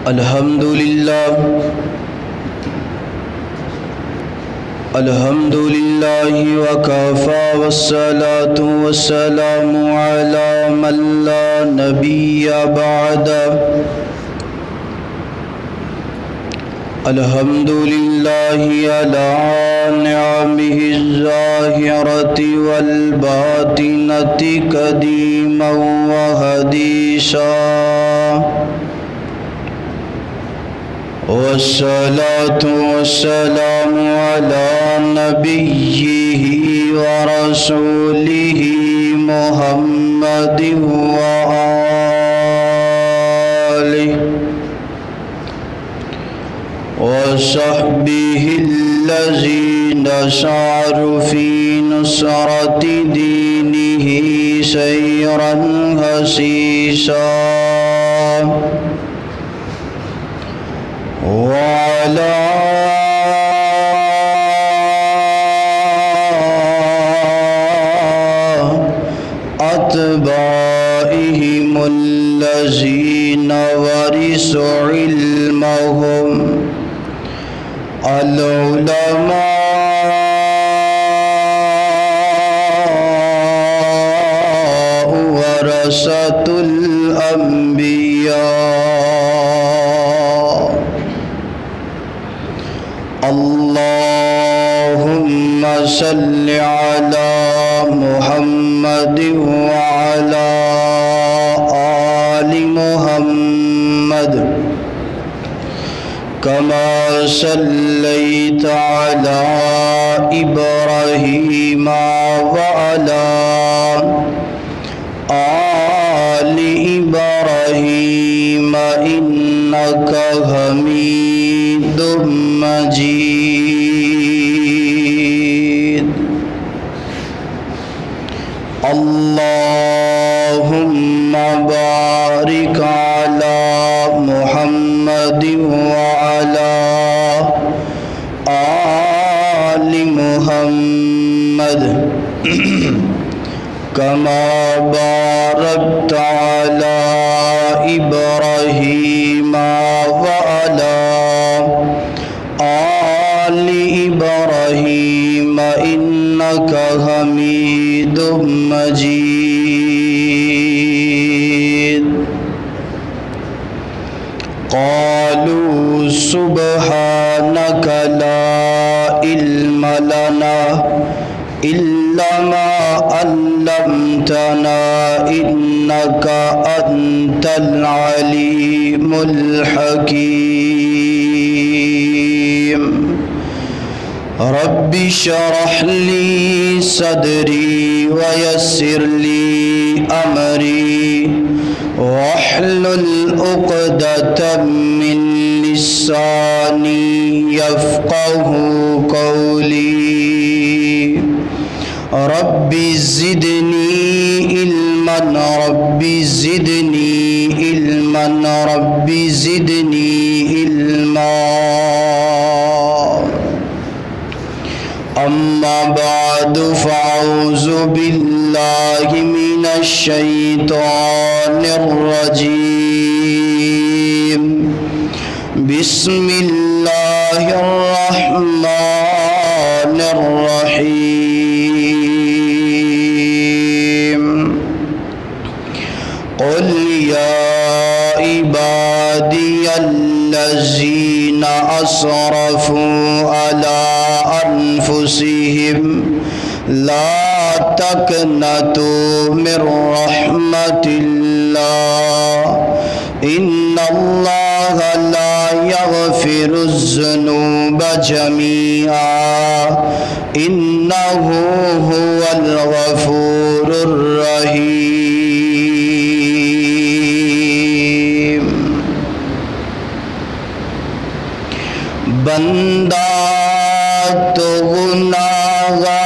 الحمدللہ وکفی والصلاة والسلام علی من لا نبی بعد الحمدللہ علی نعمہ الظاہرۃ والباطنۃ قدیما وحدیثا والصلاة والسلام على نبيه ورسوله محمد وآله وصحبه الذين ساروا في نصرة دينه سيرا حثيثا وعلى أتباعهم الذين ورثوا علمهم العلماء ورثة الأنبياء اللهم صل على محمد وعلى آل محمد كما صليت على إبراهيم وعلى آل إبراهيم إنك حميد مجيد اللهم بارك على محمد وعلى آل محمد كما باركت على إبراهيم وعلى آل إبراهيم إنك حميد مجيد قالوا سبحانك لا علم لنا إلا ما علمتنا إنك أنت العليم الحكيم رب اشرح لي صدري ويسر لي أمري واحلل عقدة من لساني يفقه قولي رب زدني علما رب زدني علما رب زدني علما أما بعد فأعوذ بالله من الشيطان الرجيم بسم الله الرحمن الرحيم قل يا عبادي الذين أسرفوا على أنفسهم لا تقنطوا من رحمة الله إن الله لا يغفر الذنوب جميعا إنه هو الغفور الرحيم بندہ تو گناہگار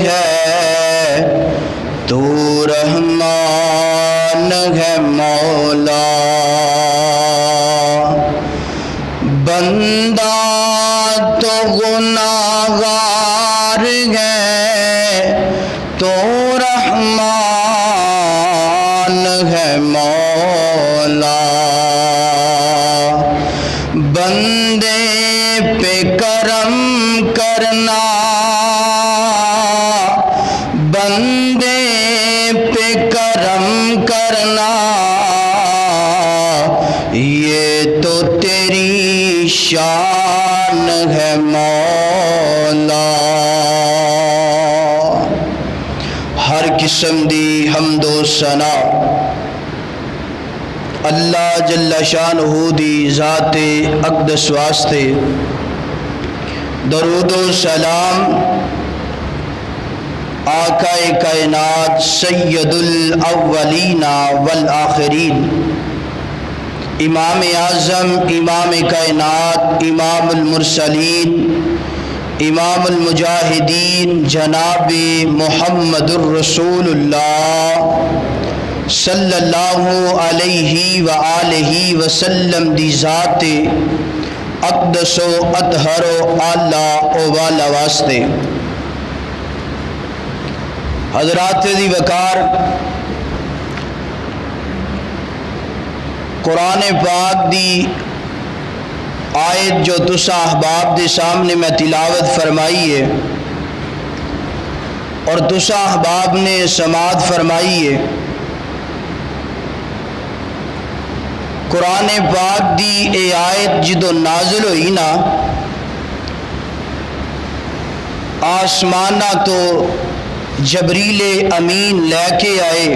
ہے تو رحمان ہے مولا بندہ تو گناہگار ہے تو رحمان ہے مولا، بندے پہ کرم کرنا، بندے پہ کرم کرنا، یہ تو تیری شان ہے مولا۔ ہر قسم دی حمد و ثنا اللہ جل شانہ دی ذات اقدس واسطے، درود و سلام آقا کائنات سید الاولین والآخرین، امام اعظم، امام کائنات، امام المرسلین، امام المجاہدین، جناب محمد الرسول اللہ صلی اللہ علیہ وآلہ وسلم دی ذات اقدس و اطہر و اعلیٰ و والا واسطے، حضرات دی وقار، قرآن پاک دی آیت جو تسا احباب دے سامنے میں تلاوت فرمائی ہے اور تسا احباب نے سماعت فرمائی ہے، قرآن پاک دی اے آیت جدو نازل ہوئی نا، آسمانہ تو جبریل امین لے کے آئے،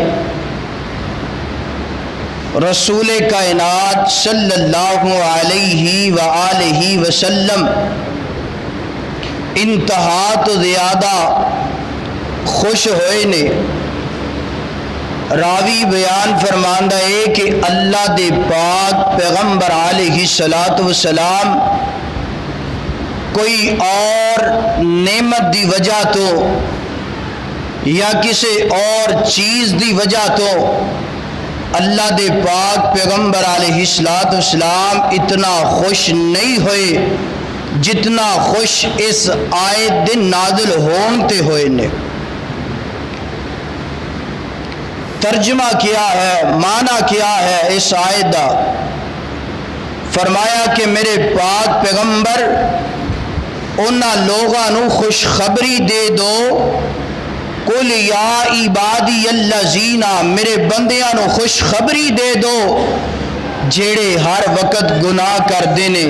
رسول کائنات صلی اللہ علیہ وآلہ وسلم انتہا تو زیادہ خوش ہوئے نے۔ راوی بیان فرماندہ ہے کہ اللہ دے پاک پیغمبر علیہ السلام کوئی اور نعمت دی وجہ تو یا کسی اور چیز دی وجہ تو اللہ دے پاک پیغمبر علیہ السلام اتنا خوش نہیں ہوئے جتنا خوش اس آیت دن نازل ہون تے ہوئے نے۔ ترجمہ کیا ہے، معنی کیا ہے اس آیت دا؟ فرمایا کہ میرے پاک پیغمبر انہاں لوگاں نو خوشخبری دے دو، قل یا عبادی الذین، میرے بندیاں نو خوشخبری دے دو جیڑے ہر وقت گناہ کردے نے،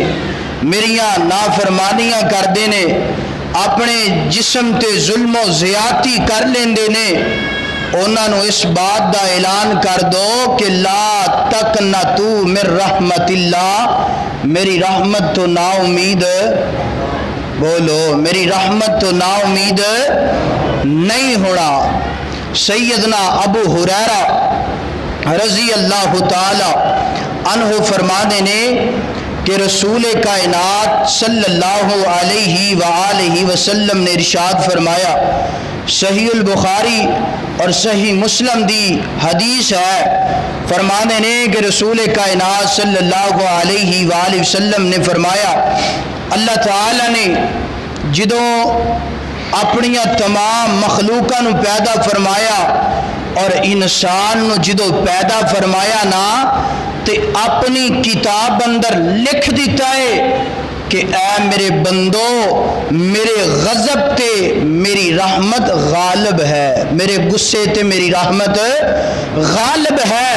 میریاں نافرمانیاں کردے نے، اپنے جسم تے ظلم و زیادتی کر لیندے نے، انہاں نو اس بات دا اعلان کر دو کہ لا تقنطوا من رحمت اللہ، میری رحمت تو نا امید، بولو میری رحمت تو نا امید نہیں ہونا۔ سیدنا ابو ہریرہ رضی اللہ تعالی عنہ فرمانے نے کہ رسول کائنات صلی اللہ علیہ وآلہ وسلم نے ارشاد فرمایا، صحیح البخاری اور صحیح مسلم دی حدیث ہے، فرمانے نے کہ رسول کائنات صلی اللہ علیہ وآلہ وسلم نے فرمایا، اللہ تعالی نے جدوں اپنیاں تمام مخلوقاں نو پیدا فرمایا اور انسان نو جدوں پیدا فرمایا نا تے اپنی کتاب اندر لکھ دیتا ہے کہ اے میرے بندو، میرے غضب تے میری رحمت غالب ہے، میرے غصے تے میری رحمت غالب ہے،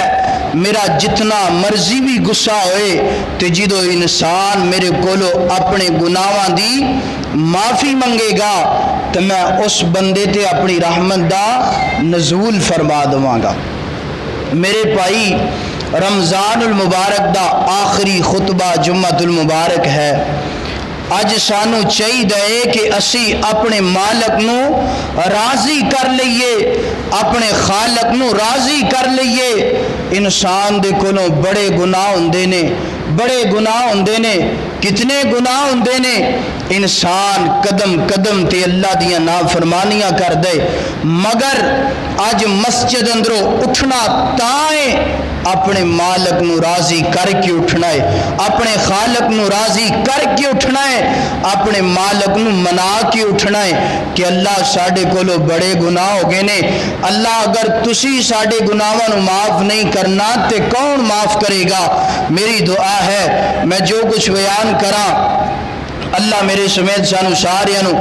میرا جتنا مرضی بھی غصہ ہوئے تے جدو انسان میرے کولو اپنے گناہاں دی معافی منگے گا تو میں اس بندے تے اپنی رحمت دا نزول فرما دواں گا۔ میرے بھائی، رمضان المبارک دا آخری خطبہ جمعۃ المبارک ہے۔ اج سانو چاہیے کہ اسی اپنے مالک نو راضی کر لئیے، اپنے خالق نو راضی کر لئیے۔ انسان دے کولوں بڑے گناہ ہوندے نے، بڑے گناہ ہوندے نے، کتنے گناہ ہوندے نے انسان قدم قدم تے اللہ دیاں نافرمانیاں کر دے، مگر اج مسجد اندروں اٹھنا تائیں اپنے مالک نو راضی کر کے اٹھنا ہے، اپنے خالق نو راضی کر کے اٹھنا ہے، اپنے مالک نو منا کے اٹھنا ہے کہ اللہ ساڈے کولو بڑے گناہ ہو گئے نے، اللہ اگر تسی ساڈے گناہاں نو معاف نہیں کرنا تے کون معاف کرے گا؟ میری دعا ہے میں جو کچھ بیان کراں اللہ میرے سمیت سانو ساریاں نو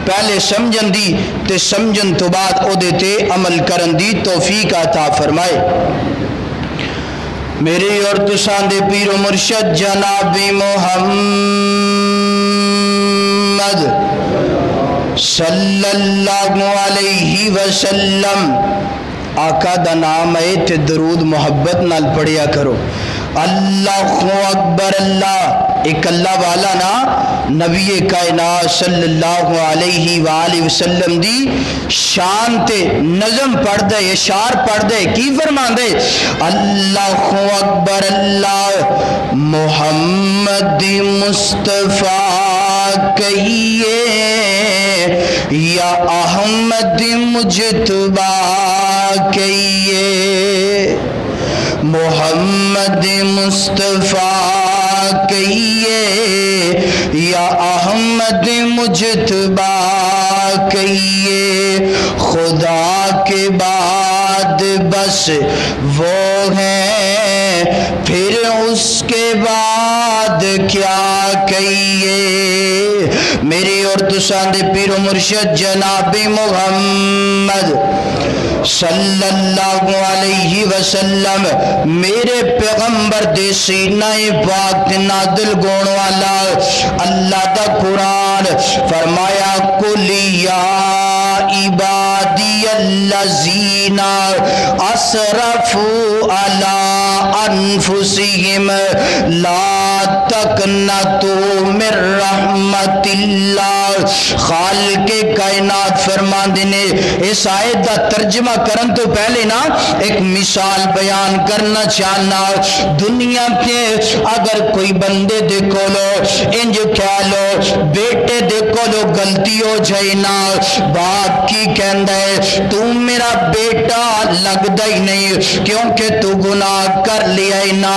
پہلے سمجھن دی تے سمجھن تو بعد او دے تے عمل کرن دی توفیق عطا فرمائے۔ میری اور تساں دے پیر و مرشد جناب محمد صلی اللہ علیہ وسلم آقا دا نام ہے تے درود محبت نال پڑھیا کرو۔ اللہ اکبر، اللہ ایک اللہ والا نا نبی کائنات صلی اللہ علیہ وآلہ وسلم دی شان تے نظم پڑھ دے، اشعار پڑھ دے، کی فرما دے؟ اللہ اکبر اللہ محمد مصطفیٰ کہیے یا احمد مجتبیٰ کہیے، محمد مصطفیٰ کہیے یا احمد مجتبیٰ کہیے، خدا کے بعد بس وہ ہیں، پھر اس کے بعد کیا کہیے؟ میری اور تساں دے پیر و مرشد جناب محمد صلی اللہ علیہ وسلم میرے پیغمبر دے سینہ پاک نادل گون والا اللہ دا قرآن فرمایا قل یا عبادی الذین اسرفوا علی انفسہم لا تقنطوا من رحمت اللہ۔ خالق کائنات فرماندے نے اس آیت دا ترجمہ کرن تو پہلے نا ایک مثال بیان کرنا چاہنا۔ دنیا کے اگر کوئی بندے دے کولو انج کہہ لو بیٹے دے کولو غلطی ہو جائے نا، باپ کی کہندا ہے تو میرا بیٹا لگدا ہی نہیں کیونکہ تو گناہ کر لیا ہے نا۔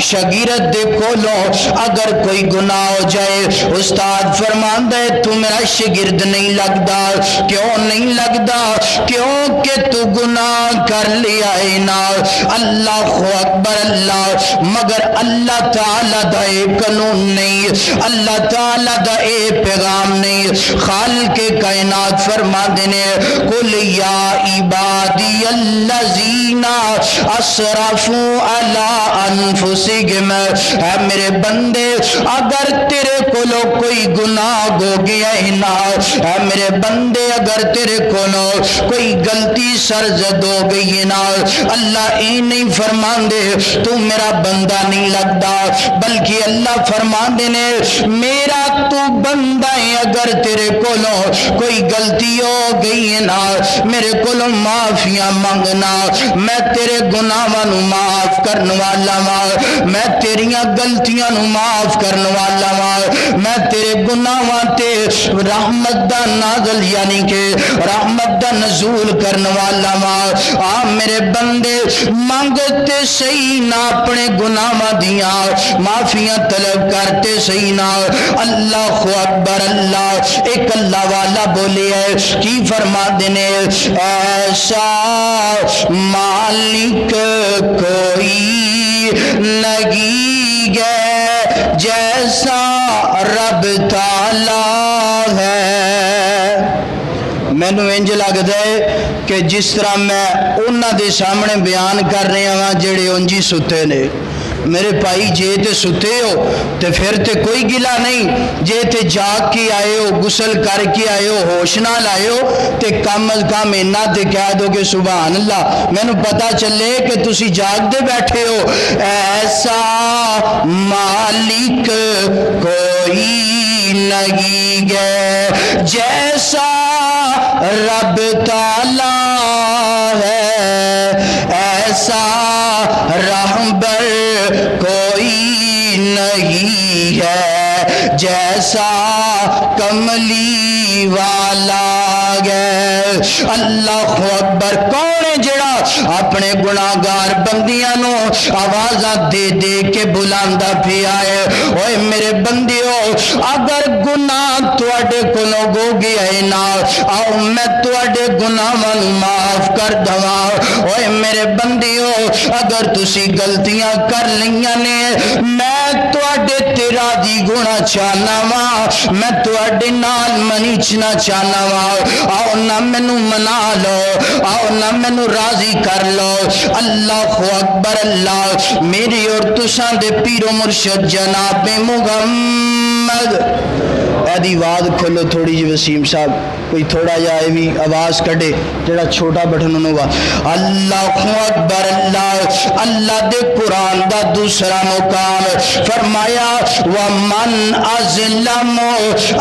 شاگرد دے کولو اگر کوئی گناہ ہو جائے استاد فرماندا ہے تو میرا شاگرد نہیں لگدا، کیوں نہیں لگدا؟ کیونکہ تو گناہ کر لیا ہے نا۔ اللہ اکبر اللہ، مگر اللہ تعالیٰ دا اے قانون نہیں، اللہ تعالیٰ دا اے پیغام نہیں۔ خالق کائنات فرما دینے قل یا عبادی الذین اسرفوا علی انفسہم، اے میرے بندے اگر تیرے کولو کوئی گناہ ہو گیا ہے نا، اے میرے بندے اگر تیرے کولو کوئی غلطی سرزد ہو گئی ہے نا، اللہ اے نہیں فرمان دے تو میرا بندہ نہیں لگدا، بلکہ اللہ فرمان دے نے میرا تو بندہ ہے، اگر تیرے کولو کوئی غلطی ہو گئی ہے نا میرے کولو معافیاں مانگنا، میں تیرے گناہاں نو معاف کرن والا ہاں، میں تیریاں غلطیاں نو معاف کرن والا ہاں، میں تیرے گناہاں تے رحمت دا نازل یعنی کہ رحمت دا نزول کرن والا ہاں۔ آ میرے بندے مانگتے صحیح نہ اپنے گناہاں دیاں معافیاں طلب کرتے صحیح نہ۔ اللہ اکبر اللہ، ایک اللہ والا بولے ہے کی فرما دینے ایسا مالک کوئی نہیں ہے جیسا رب تعالی ہے۔ مینو انج لگتا ہے کہ جس طرح میں انہاں دے سامنے بیان کر رہا ہاں جڑے انجی ستے نے، میرے بھائی جے تے ستے ہو تے پھر تے کوئی گلا نہیں، جے تے جاگ کے آئے ہو غسل کر کے آئے ہو ہوش نال آئے ہو تے کم از کم اینا تے کہہ دو کہ سبحان اللہ، میں نو پتا چلے کہ تسی جاگ دے بیٹھے ہو۔ ایسا مالک کوئی نہیں ہے جیسا رب تعالی ہے، ایسا رہبر کوئی نہیں ہے جیسا کملی والا گئے. اللہ اکبر. کون ہے جڑا اپنے گناہگار بندیاں نو آوازاں دے دے کے بلاندا پیا ہے؟ اوے میرے بندیو اگر گناہ تواڈے کولوں ہو گیا ہے نا آؤ میں تواڈے گناہاں نو معاف کر دواں. اوے میرے بندیو اگر تسی غلطیاں کر لیاں نے میں تواڈے تے راضی گنا چاہنا وا میں تواڈے نال منیچنا چاہنا وا. آؤ نہ مینوں منا لو آؤ نہ مینوں راضی کر لو. اللہ اکبر. اللہ میری اور تساں دے پیر و مرشد جناب محمد. ایدی آواز کھولو تھوڑی جی وسیم صاحب, کوئی تھوڑا جا بھی آواز کڈے جڑا چھوٹا بٹن ہوگا. اللہ اکبر. اللہ اللہ دے قرآن دا دوسرا مقام فرمایا ومن ازلم.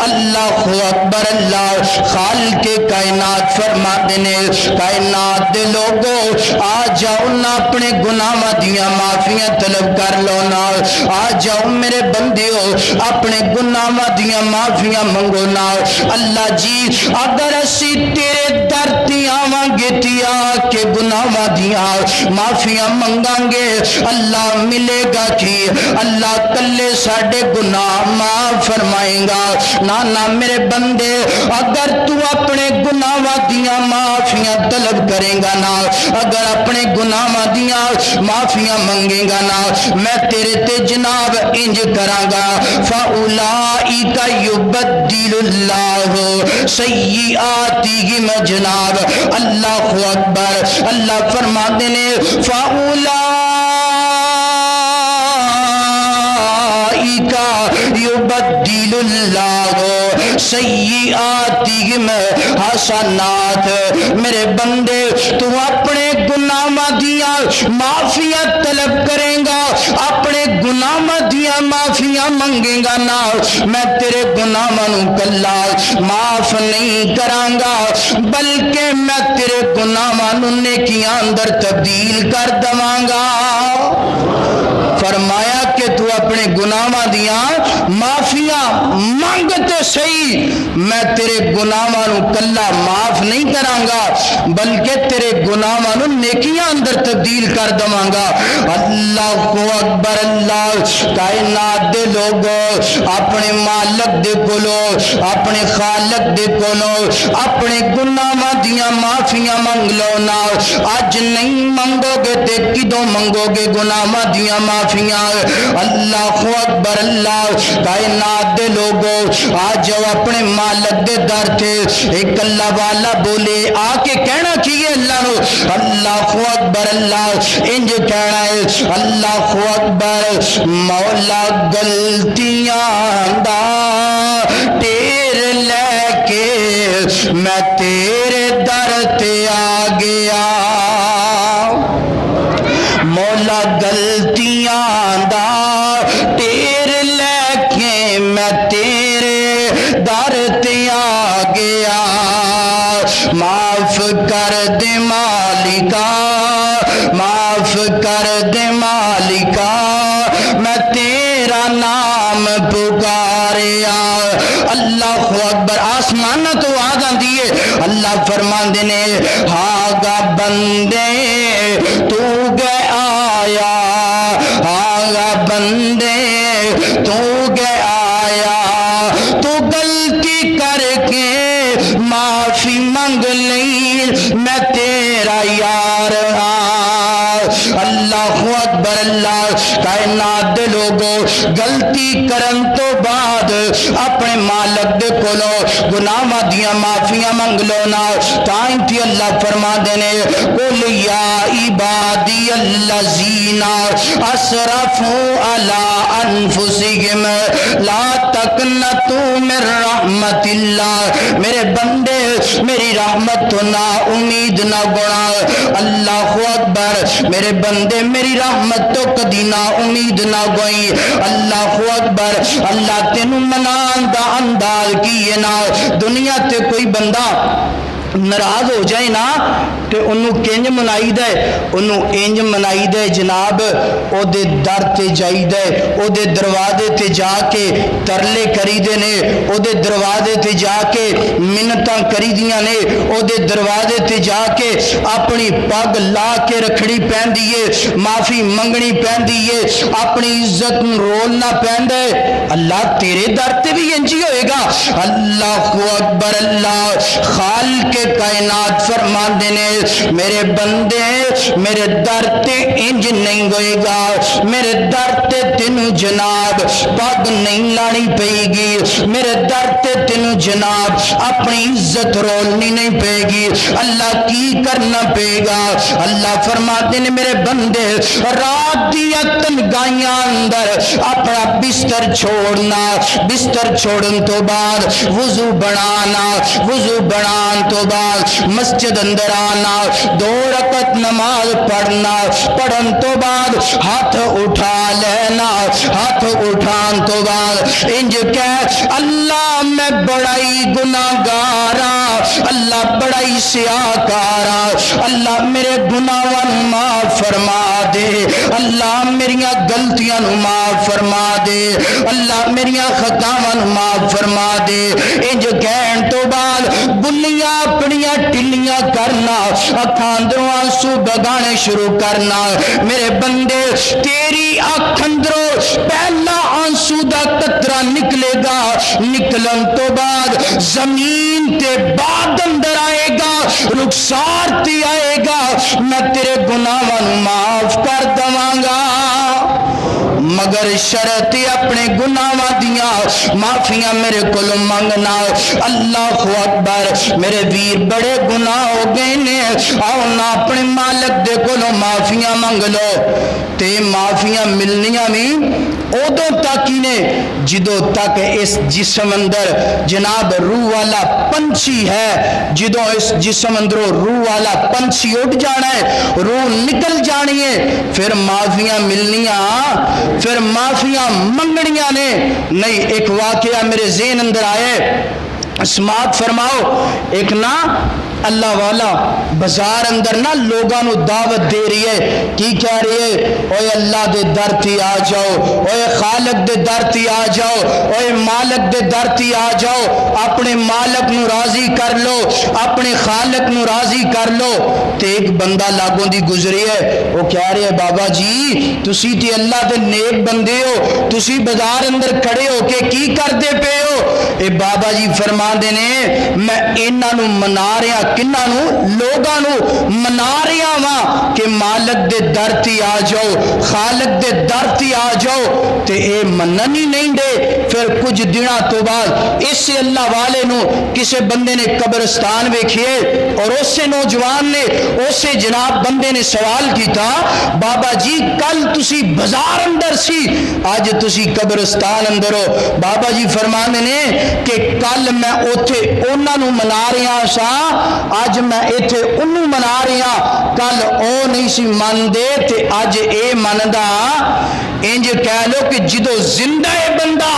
اللہ اکبر. اللہ خالق کائنات فرما دینے کائنات دے لوگو آ جاؤ نہ اپنے گناہاں دیاں معافیاں طلب کر لو نا. آ جاؤ میرے بندیو اپنے گناہاں دیاں معافیاں منگو نا. اللہ جی اگر اسی تیرے در تے آواں گے تیا کہ گناہاں دیاں معافیاں منگاں گے اللہ ملے گا کی؟ اللہ کلے ساڈے گناہ معاف فرمائے گا؟ نہ میرے بندے اگر تو اپنے گناہاں دیاں معافیاں طلب کرے گا نا اگر اپنے گناہاں دیاں معافیاں منگے گا نا میں تیرے تے جناب انج کراں گا فاولائک یبدل اللہ سیئاتہم جناب. اللہ اکبر. اللہ فرما دینے فاولائک یبدل اللہ سیئاتہم حسنات. میرے بندے تو اپنے گناہاں دیاں معافیاں طلب کریں گا اپنے گناہاں دیاں معافیاں منگے گا نا میں تیرے گناہاں نو کلا معاف نہیں کراں گا بلکہ میں تیرے گناہاں نو نیکیاں اندر تبدیل کر دواں گا. فرمایا کہ تو اپنے گناہاں دیاں معافیاں مانگتے صحیح میں تیرے گناہاں نو کلا معاف نہیں کراں گا بلکہ تیرے گناہاں نو نیکیاں اندر تبدیل کر دواں گا. اللہ اکبر. اللہ کائنات دے لوگو اپنے مالک دے کولو اپنے خالق دے کولو اپنے گناہاں دیاں معافیاں منگ لو نا. اج نہیں منگو گے تے کدوں منگو گے گناہاں دیاں معافیاں؟ اللہ اکبر. اللہ کائنات دے لوگو آ جاؤ اپنے مالک دے در تے. ایک اللہ والا بولے آ کے کہنا چاہیے اللہ نو اللہ اکبر. اللہ انج کہنا ہے اللہ اکبر مولا غلطیاں دا ٹیر لے کے میں تیرے در تے آ گیا. مولا غلطیاں دا ٹیر لے کے میں تیرے در تے آ گیا. معاف کر دے مالکا معاف کر دے مالکا میں تیرا نام پکاریا. اللہ اکبر. آسمان تو آ جاندی ہے اللہ فرماندے نے ہاگا بندے تو گے آیا ہاگا بندے تو گے آیا تو غلطی کر کے معافی منگ لئی میں تیرا یار اللہ اکبر. اللہ کائنات دے لوگو غلطی کرن تو بعد اپنے مالک دے کولو گناہاں دیاں معافیاں منگ لو نا. تائیں تھی اللہ فرما دینے قل یا عبادی الذین اسرفوا علی انفسہم لا تقنطوا من رحمت اللہ. میرے بندے میری رحمت تو نا امید نہ گنا. اللہ اکبر. میرے بندے میری رحمت تو کدی نا امید نہ گوئی. اللہ اکبر. اللہ تینوں منان دا انداز کیے نا دنیا تے کوئی بندہ ناراض ہو جائے نا تو انہوں کنج منائی دے، انہوں انج منائی دے جناب او دے در تے جائی دے، او دے دروازے تے جا کے ترلے کری دے نے، او دے دروازے تے جا کے منتاں کری دیاں نے، او دے دروازے تے جا کے اپنی پگ لا کے رکھڑی پہن دیئے، معافی منگنی پہن دیئے، اپنی عزت رولنا پہن دے۔ اللہ تیرے در تے بھی انجی ہوئے گا۔ اللہ اکبر، اللہ خالق کائنات فرما دینے میرے بندے میرے در تے انج نہیں ہوئے گا، میرے در تے تینوں جناب پگ نہیں لانی پئے گی، میرے در تے تینوں جناب اپنی عزت رولنی نہیں پئے گی۔ اللہ کی کرنا پئے گا؟ اللہ فرما دینے میرے بندے رات دیا تنگائیاں اندر اپنا بستر چھوڑنا، بستر چھوڑن تو بعد وضو بنانا، وضو بنان تو بعد مسجد اندر آنا، 2 رکعت نماز پڑھنا، پڑھن تو بعد ہاتھ اٹھا لینا، ہاتھ اٹھان تو بعد انج کہہ اللہ میں بڑائی گناہگاراں، اللہ بڑائی سیاکاراں، اللہ میرے گناہاں معاف فرما دے، اللہ میریاں غلطیاں معاف فرما دے، اللہ میریاں خطاواں معاف فرما دے۔ انج کہن تو بعد بلیاں اپنیاں ٹلیاں کرنا، اکھاں اندروں آنسو بگانے شروع کرنا۔ میرے بندے تیری اکھ اندروں پہلا آنسو دا قطرہ نکلے گا، نکلن تو بعد زمین تے بعد اندر آئے گا، رخسار تے آئے گا، میں تیرے گناہاں معاف کر دواں گا، مگر شرط اپنے گناہاں دیاں معافیاں میرے کول منگنا۔ اللہ اکبر، میرے ویر بڑے گناہ ہو گئے نے، آؤ نا اپنے مالک دے کولوں معافیاں منگ لو، تے معافیاں ملنیاں بھی ادو تک ہی نے جدو تک اس جسم اندر جناب روح والا پنچھی ہے، جدو اس جسم اندروں روح والا پنچھی اٹھ جانا ہے، روح نکل جانی ہے، پھر معافیاں ملنیاں، پھر معافیاں منگنیاں نے۔ نہیں، ایک واقعہ میرے ذہن اندر آئے، سماعت فرماؤ۔ ایک نا اللہ والا بازار اندر نا لوگاں نو دعوت دے رہی ہے، کی کہہ رہی ہے؟ اوے اللہ دے در تے آ جاؤ، اوے خالق دے در تے آ جاؤ، اوے مالک دے در تے آ جاؤ، اپنے مالک نو راضی کر لو، اپنے خالق نو راضی کر لو۔ تے ایک بندہ لاگوں دی گزری ہے، وہ کہہ رہے ہے بابا جی تسی تے اللہ دے نیک بندے ہو، تسی بازار اندر کھڑے ہو کے کی کر دے پے ہو؟ اے بابا جی فرما دینے میں انہاں نو منا رہا، کنہاں نو؟ لوگاں نو منا رہا وا کہ مالک دے در تے آ جاؤ، خالق دے در تے آ جاؤ، تے اے منن ہی نہیں دے۔ پھر کچھ دنوں تو بعد اس اللہ والے نو کسے بندے نے قبرستان ویکھیے، اور اسے نوجوان نے اسے جناب بندے نے سوال کیتا بابا جی کل تسی بازار اندر سی، آج تسی قبرستان اندر ہو۔ بابا جی فرمانے نے کہ کل میں اوتھے انہاں نو منا رہا سا، آج میں ایتھے انہوں منا رہا، کل او نہیں سی من دے تے آج اے مندا۔ انج کہہ لو کہ جدو زندہ ہے بندہ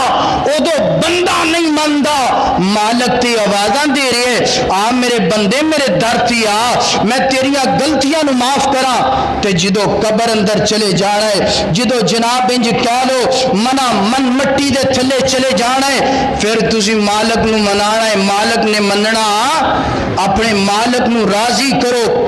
ادو بندہ نہیں مندا، مالک تے آوازاں دے رہے آ میرے بندے میرے در تے آ، میں تیریاں غلطیاں نو معاف کراں۔ تے جدو قبر اندر چلے جانا ہے، جدو جناب انج کہہ لو منا من مٹی دے تھلے چلے جانا ہے، پھر تسی مالک نو منانا ہے، مالک نے مننا، اپنے مالک نو راضی کرو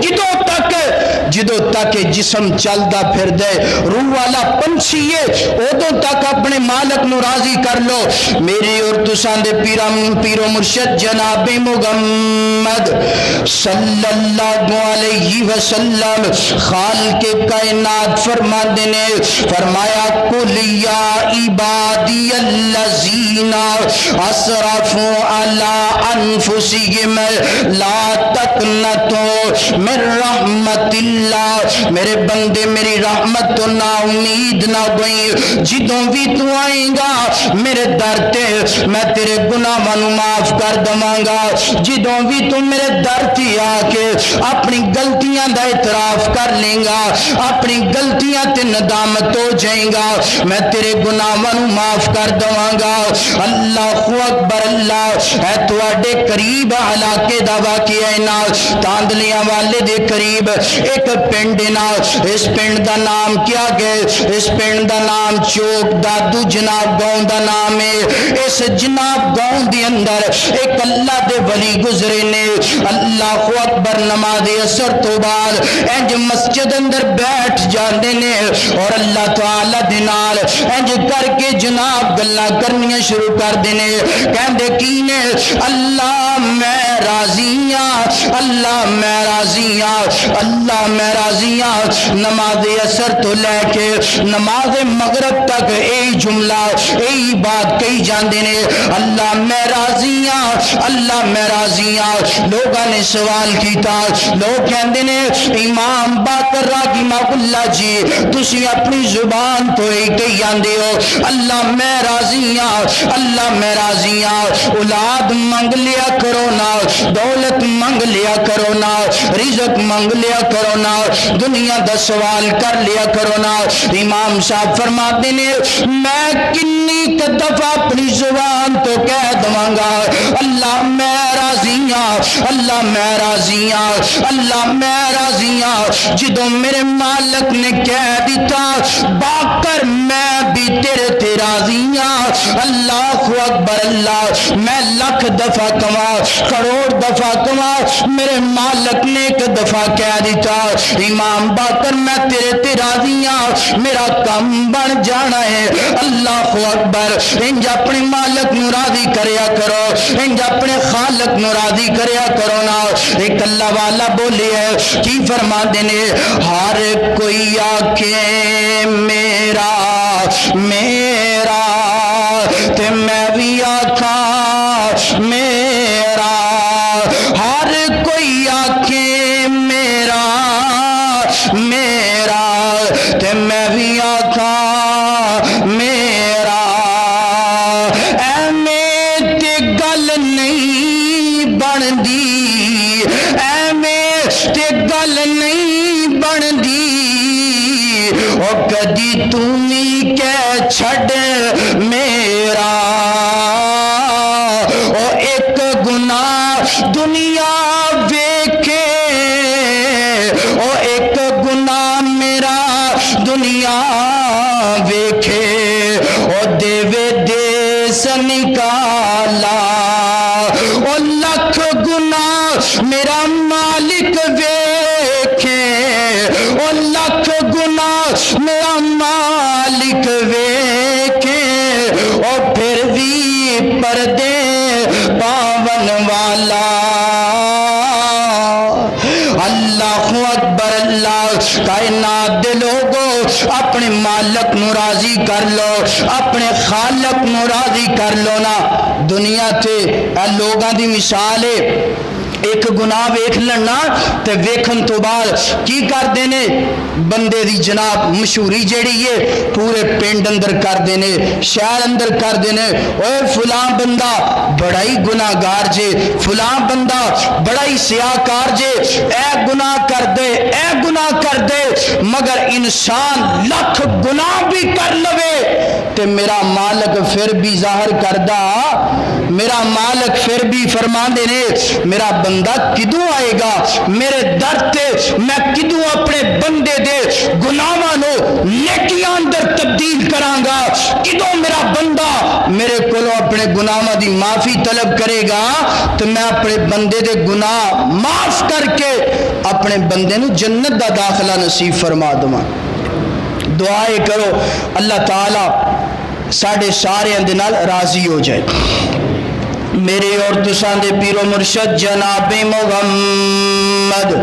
جدو تک جسم چلدا پھر دے، روح والا پنچھی ہے، ادو تک اپنے مالک نو راضی کر لو۔ میری اور تساں دے پیر و مرشد جناب محمد صلی اللہ علیہ وسلم خالق کائنات فرما دینے فرمایا قل یا عبادی الذین اسرفوا علی انفسہم لا تقنطوا من رحمت اللہ اللہ میرے بندے میری رحمت تو نا امید نہ ہوئی جدوں بھی تو آئیں گا میرے در تے میں تیرے گناہاں نو معاف کر دواں گا جدوں بھی تو میرے در تے آ کے اپنی غلطیاں دا اعتراف کر لیں گا اپنی غلطیاں تے ندامت ہو جائیں گا میں تیرے گناہاں نو معاف کر دواں گا اللہ اکبر اللہ اے تواڈے قریب علاقے دا واقعہ ہے نا تاندلیاں والے دے قریب ایک پنڈ نا اس پنڈ دا نام کیا گئے اس پنڈ دا نام چوک دادو جناب گاؤں دا نام ہے اس جناب گاؤں دی اندر ایک اللہ دے ولی گزرے نے اللہ اکبر نماز عصر تو بعد انج مسجد اندر بیٹھ جاندے نے اور اللہ تعالی دے نال انج کر کے جناب گلاں کرنیاں شروع کر دینے کہندے کی نے اللہ میں راضی ہاں اللہ میں راضی ہاں اللہ میں راضی ہاں نماز عصر تو لے کے نماز مغرب تک یہی جملہ یہی بات کہی جاندے نے اللہ میں راضی ہاں اللہ میں راضی ہاں لوگاں نے سوال کیتا لوگ کہندے نے امام باقر رحمہ اللہ جی تسی اپنی زبان تو ہی کہی جاندے ہو اللہ میں راضی ہاں اللہ میں راضی ہاں اولاد منگ لیا کرو نا دولت منگ لیا کرو نا رزق منگ لیا کرو نا دنیا دا سوال کر لیا کرو نا امام صاحب فرماتے نے میں کنی دفعہ اپنی زبان تو کہہ دواں گا اللہ میں راضی ہاں اللہ میں راضی ہاں اللہ میں راضی ہاں جدوں میرے مالک نے کہہ دیتا باقر میں بھی تیرے تے راضی ہاں اللہ اکبر اللہ میں لکھ دفعہ کما کروڑ دفعہ کما میرے مالک نے ایک دفعہ کہہ دیتا امام باقر میں تیرے تے راضی ہاں میرا کم بن جانا ہے اللہ اکبر انج اپنے مالک نو راضی کریا کرو انج اپنے خالق نو راضی کریا کرو نا ایک اللہ والا بولے ہے کی فرما دینے ہر کوئی آکے میرا میرا تے میں بھی آکھاں میرا ہر کوئی آکھے میرا میرا تے میں بھی آکھاں میرا ایویں تے گل نہیں بندی ایویں تے گل نہیں بندی او کدی تو بھی کہہ چھڈ میرا او ایک گناہ دنیا ویکھے او ایک گناہ میرا دنیا ویکھے او دیوے دیس نکالا او لکھ گناہ میرا مالک ویکھے او لکھ گناہ میرا مالک ویکھے او پھر بھی پردے پاون والا اللہ اکبر اللہ کائنات دے لوگو اپنے مالک نو راضی کر لو اپنے خالق نو راضی کر لو نا دنیا تے اے لوگاں دی مثال ہے ایک گناہ ویکھ لنا تے ویکھن تو بعد کی کر دینے بندے دی جناب مشہوری جیڑی ہے پورے پنڈ اندر کر دینے شہر اندر کر دینے اوے فلاں بندہ بڑا ہی گناہگار جے فلاں بندہ بڑا ہی سیاہکار جے اے گناہ کر دے اے گناہ کر دے مگر انسان لکھ گناہ بھی کر لوے تے میرا مالک پھر بھی ظاہر کردہ میرا مالک پھر بھی فرما دینے میرا بندہ کدوں آئے گا میرے در تے میں کدوں اپنے بندے دے گناہاں نو نیکیاں اندر تبدیل کراں گا کدوں میرا بندہ میرے کولوں اپنے گناہاں دی معافی طلب کرے گا تو میں اپنے بندے دے گناہ معاف کر کے اپنے بندے نو جنت دا داخلہ نصیب فرما دواں دعائیں کرو اللہ تعالی ساڑھے سارے اندنال راضی ہو جائے میرے اور تساں دے پیر و مرشد جناب محمد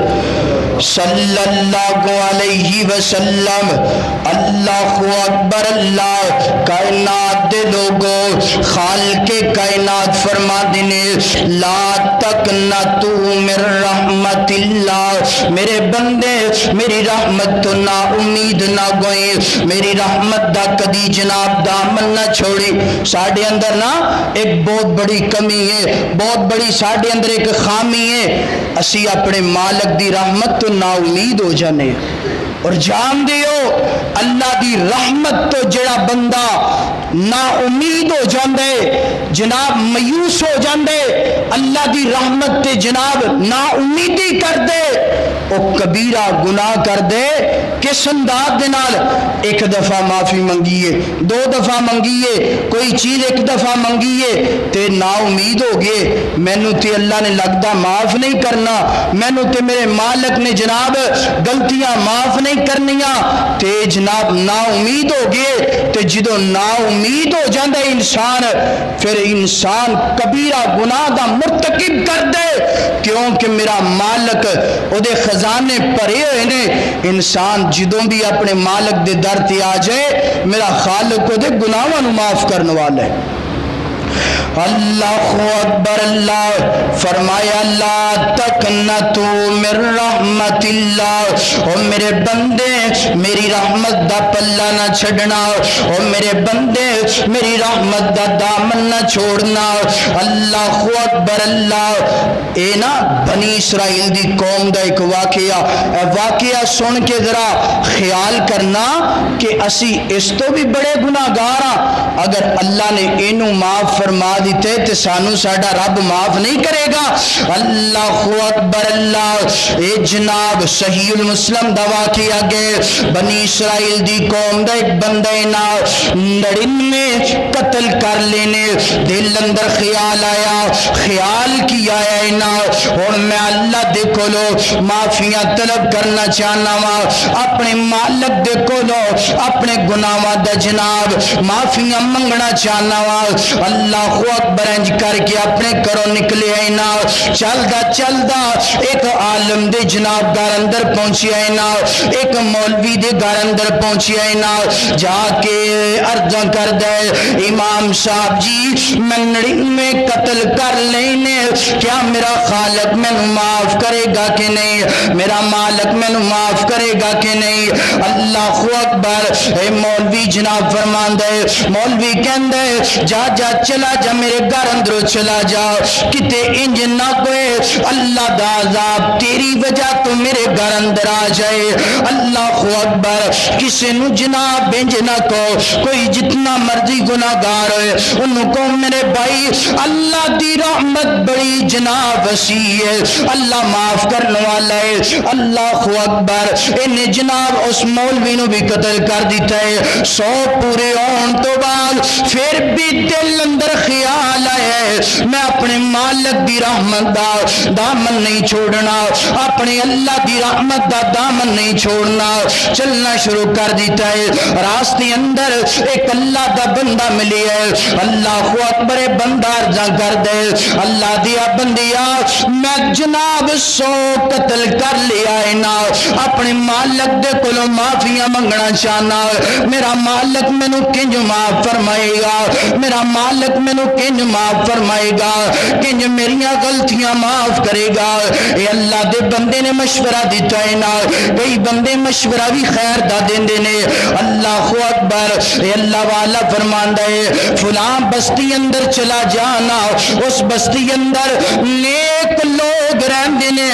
صلی اللہ علیہ وسلم۔ اللہ اکبر اللہ، کائنات دے لوگو خالق کائنات فرما دینے لا تقنطوا من رحمت اللہ، میرے بندے میری رحمت تو نا امید نہ گوئیں، میری رحمت دا کدی جناب دامن نہ چھوڑی۔ ساڑھے اندر نا ایک بہت بڑی کمی ہے، بہت بڑی ساڑھے اندر ایک خامی ہے، اسی اپنے مالک دی رحمت تو نا امید ہو جانے۔ اور جان دیو اللہ دی رحمت تو جڑا بندہ نا امید ہو جاندے، جناب مایوس ہو جاندے، اللہ دی رحمت تے جناب نا امیدی کر دے، او کبیرہ گناہ کر دے۔ کس انداز دے نال؟ ایک دفعہ معافی منگیے، دو دفعہ منگیے، کوئی چیز ایک دفعہ منگیے تے نا امید ہو گئے، مینوں تے اللہ نے لگدا معاف نہیں کرنا، مینوں تے میرے مالک نے جناب غلطیاں معاف نہیں کرنیاں، تے جناب نا امید ہو گئے۔ تے جدوں نا امید ہو جاندے انسان، پھر انسان کبیرہ گناہ دا مرتکب کر دے، کیونکہ میرا مالک او دے خزانے بھرے ہوئے نے۔ انسان جدوں بھی اپنے مالک دے در تے آ جائے، میرا خالق او دے گناہاں نوں معاف کرنے والا ہے۔ اللہ اکبر اللہ، فرمایا لا تقنطوا من رحمت اللہ، او میرے بندے میری رحمت دا پلہ نہ چھڑنا، او میرے بندے میری رحمت دا دامن نہ چھوڑنا۔ اللہ اکبر اللہ، اے نا بنی اسرائیل دی قوم دا ایک واقعہ، اے واقعہ سن کے ذرا خیال کرنا کہ اسی اس تو بھی بڑے گناہگار ہاں، اگر اللہ نے اینوں معاف فرما دیتے تے سانو ساڈا رب معاف نہیں کرے گا۔ اللہ اکبر اللہ، اے جناب صحیح المسلم دا واقعہ گئے، بنی اسرائیل دی قوم دا ایک بندہ نا 99 قتل کر لینے، دل اندر خیال آیا، خیال کیا ہے نا اور میں اللہ دے کولو معافیاں طلب کرنا چاہنا وا، اپنے مالک دے کولو اپنے گناہاں دا جناب معافیاں منگنا چاہنا وا۔ اللہ اکبر انج کر کے اپنے گھروں نکلے آئے نا، چلدا چلدا ایک عالم دے جناب گھر اندر پہنچے آئے نا، ایک مولوی دے گھر اندر پہنچے آئے نا، جا کے عرض کر دے امام صاحب جی میں 99 قتل کر لینے، کیا میرا خالق میں معاف کرے گا کہ نہیں، میرا مالک میں معاف کرے گا کہ نہیں۔ اللہ اکبر، اے مولوی جناب فرمان دے، مولوی کہندے جا جا چلا جا میرے گھر اندروں چلا جا، کتے انج نہ کوئے اللہ دا عذاب تیری وجہ تو میرے گھر اندر آ جائے۔ اللہ اکبر، کسی نو جناب انج نہ کو، کوئی جتنا مرضی گناہگار ہوئے انہوں کو میرے بھائی اللہ دی رحمت بڑی جناب وسیع ہے، اللہ معاف کرنے والا ہے۔ اللہ اکبر، انہیں جناب اس مولوی نو بھی قتل کر دیتا ہے۔ 100 پورے ہون تو بعد پھر بھی دل اندر خیال آئے میں اپنے مالک دی رحمت دا دامن نہیں چھوڑنا، اپنے اللہ دی رحمت دا دامن نہیں چھوڑنا، چلنا شروع کر دیتا ہے۔ راستے اندر ایک اللہ دا بندہ ملی ہے، اللہ اکبر، بندہ عرضہ کر دے اللہ دیا بندیا میں جناب 100 قتل کر لیا ہے نا، اپنے مالک دے کولوں معافیاں منگنا چاہنا، میرا مالک مینوں کنج معاف فرمائے گا، میرا مالک مینوں کنج معاف فرمائے گا، کنج میریاں غلطیاں معاف کرے گا۔ اے اللہ دے بندے نے مشورہ دیتا ہے نا، کئی بندے مشورہ بھی خیر دا دیندے نے۔ اللہ اکبر، اے اللہ والا فرماندا ہے فلاں بستی اندر چلا جانا، اس بستی اندر نیک لوگ رہندے نے،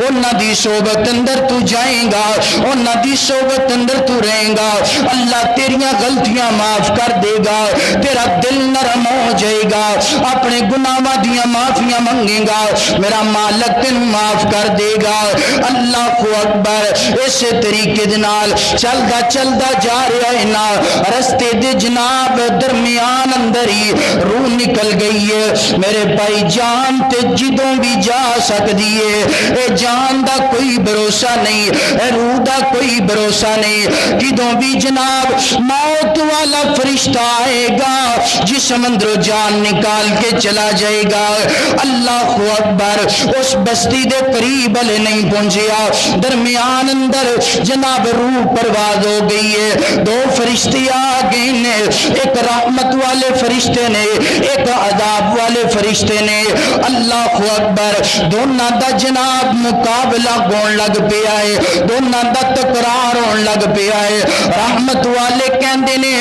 انہاں دی صحبت اندر تو جائیں گا، انہاں دی صحبت اندر تو رہیں گا، اللہ تیریاں غلطیاں معاف کر دے گا، تیرا دل نرم ہو جائے گا، اپنے گناہاں دیاں معافیاں منگے گا، میرا مالک تینوں معاف کر دے گا۔ اللہ اکبر، اس طریقے دے نال چلدا چلدا جا رہا ہے نا، رستے دے جناب درمیان اندر ہی روح نکل گئی ہے۔ میرے بھائی جان تے جدوں بھی جا سکدی ہے، اے جان دا کوئی بھروسہ نہیں، اے روح دا کوئی بھروسہ نہیں، کدوں بھی جناب موت والا فرشتہ آئے گا، جسم اندروں جان نکال کے چلا جائے گا۔ اللہ اکبر، اس بستی دے قریب ہلے نہیں پہنچیا، درمیان اندر جناب روح پرواز ہو گئی ہے۔ دو فرشتے آ گئے نے، ایک رحمت والے فرشتے نے، ایک عذاب والے فرشتے نے۔ اللہ اکبر، دونوں دا جناب مقابلہ ہون لگ پیا ہے، دونوں دا تکرار ہون لگ پیا ہے۔ رحمت والے کہندے نے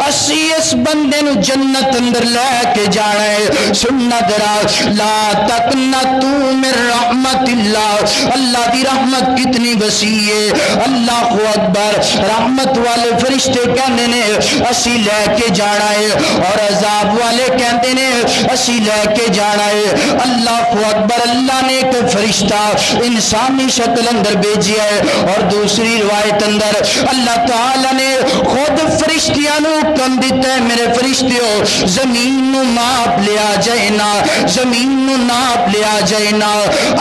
اسی اس بندے نو جنت اندر لے کے جانا ہے۔ سننا ذرا، لا تقنطوا من رحمت اللہ، اللہ دی رحمت کتنی وسیع ہے۔ اللہ اکبر، رحمت والے فرشتے کہندے نے اسی لے کے جانا ہے، اور عذاب والے کہندے نے اسی لے کے جانا ہے۔ اللہ اکبر، اللہ نے ایک فرشتہ انسانی شکل اندر بھیجیا ہے، اور دوسری روایت اندر اللہ تعالی نے خود فرشتیاں نو حکم دیتا ہے، میرے فرشتیوں زمین نو ماپ لیا جائے نا، زمین نو ناپ لیا جائے نا۔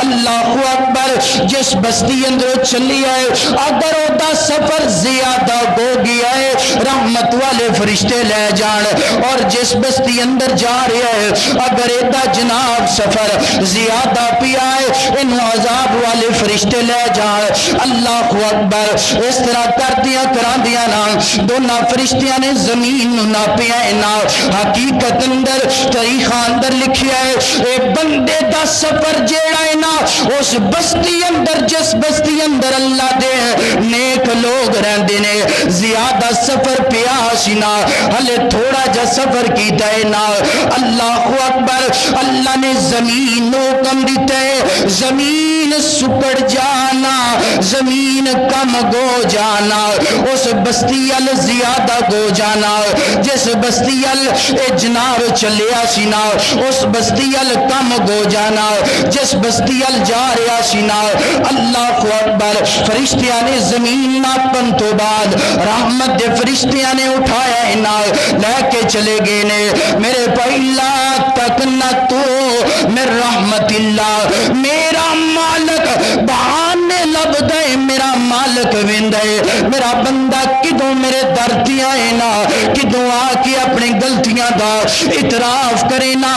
اللہ اکبر، جس بستی اندر چلی ہے اگر او دا سفر زیادہ ہو گیا ہے رحمت والے فرشتے لے جان، اور جس بستی اندر جا رہا ہے اگر ایدہ جناب سفر زیادہ پیا ہے انہوں عذاب والے فرشتے لے جان۔ اللہ اکبر، اس طرح کر دیا کران دیا نا، دونوں فرشتیاں نے زمین ناپیا ہے نا۔ حقیقت اندر تاریخ اندر لکھیا ہے اے بندے دا سفر جیڑا ہے نا، اس بستی اندر جس بستی اندر اللہ دے نیک لوگ رہندے نے زیادہ سفر پیا سینا، ہلے تھوڑا جا سفر کیتا ہے نا۔ اللہ اکبر، اللہ نے زمین نو حکم دیتا ہے زمین سکڑ جانا، زمین کم گو جانا، اس بستی ال زیادہ گو جانا، جس بستی ال اے جناب چلیا سینا اس بستی ال کم گو جانا، جس بستی ال جا رہا سینا۔ اللہ اکبر، فرشتیاں نے زمین ناپن تو بعد رحمت دے فرشتیاں نے اٹھایا ہے نا، لے کے چلے گئے نے۔ میرے بھائی لا تقنطوا من رحمت اللہ، میرا مالک بہانے لب دے، میرا مالک ویند ہے، میرا بندہ کدوں میرے درتی آئے نا، کدوں آ کے اپنی غلطیاں دا اعتراف کرے نا،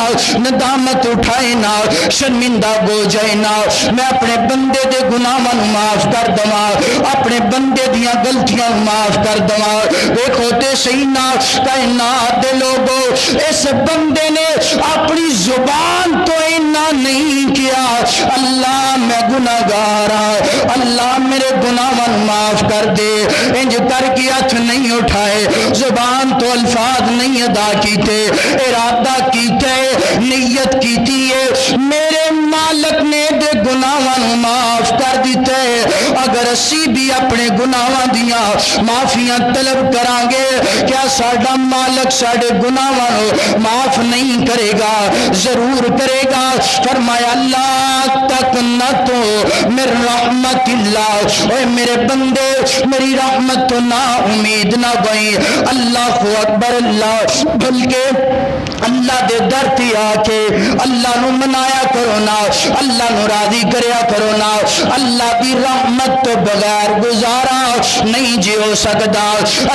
ندامت اٹھائے نا، شرمندہ ہو جائے نا، میں اپنے بندے دے گناہاں نو معاف کر دواں، اپنے بندے دیاں غلطیاں معاف کر دواں۔ دیکھو تے صحیح نا، کائنات دے لوگو، اس بندے نے اپنی زبان تو اینا نہیں کیا اللہ میں گناہگار ہاں، اللہ میرے گناہاں معاف کر دے، انج کر کے ہاتھ نہیں اٹھائے، زبان تو الفاظ نہیں ادا کیتے، ارادہ کیتے، نیت کیتی ہے، میرے مالک نے دے گناہاں معاف کر دیتے۔ اگر اسی بھی اپنے گناہاں دیاں معافیاں طلب کران گے کیا ساڈا مالک ساڈے گناہاں معاف نہیں کرے گا؟ ضرور کرے گا۔ فرمایا لا تقنطوا من رحمت اللہ، اے میرے بندے میری رحمت تو نا امید نہ گئی۔ اللہ اکبر، اللہ بلکہ اللہ دے در تے آ کے اللہ نو منایا کرو نا، اللہ نو راضی کریا کرو نا۔ اللہ دی رحمت تو بغیر گزارا نہیں جی ہو سکتا،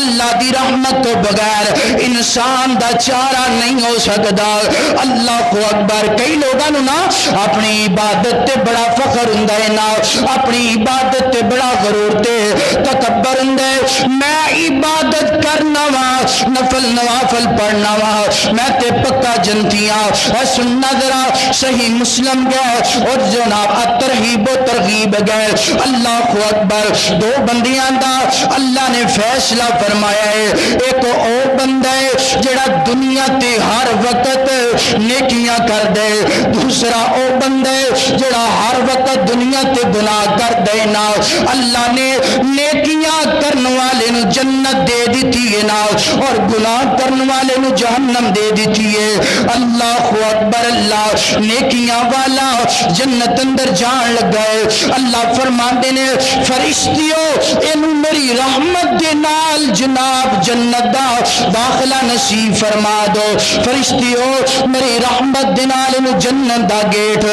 اللہ دی رحمت تو بغیر انسان دا چارہ نہیں ہو سکتا۔ اللہ اکبر، کئی لوگاں نو نا اپنی عبادت تے بڑا فخر ہوندا ہے نا، اپنی عبادت تے بڑا غرور تے تکبر ہوندا ہے، میں عبادت کرنا وا، نفل نوافل پڑھنا وا، میں تے پکا جنتیاں۔ اے سننا ذرا صحیح مسلم گئے اور جناب ترغیب و ترغیب گئے۔ اللہ اکبر، دو بندیاں دا اللہ نے فیصلہ فرمایا ہے، ایک او بندہ ہے جڑا دنیا تے ہر وقت نیکیاں کر دے، دوسرا او بندہ ہے جڑا ہر وقت دنیا تے گناہ کر دے نا۔ اللہ نے نیکیاں کرن والے نو جنت دے دیتی ہے نا، اور گناہ کرن والے نو جہنم دے دیتی ہے۔ اللہ اکبر، اللہ نیکیاں والا جنت اندر جان لگا ہے۔ اللہ فرماندے نے فرشتیو اینو میری رحمت دے نال جناب جنت دا داخلہ نصیب فرما دو، فرشتیو میری رحمت دے نال اینو جنت دا گیٹ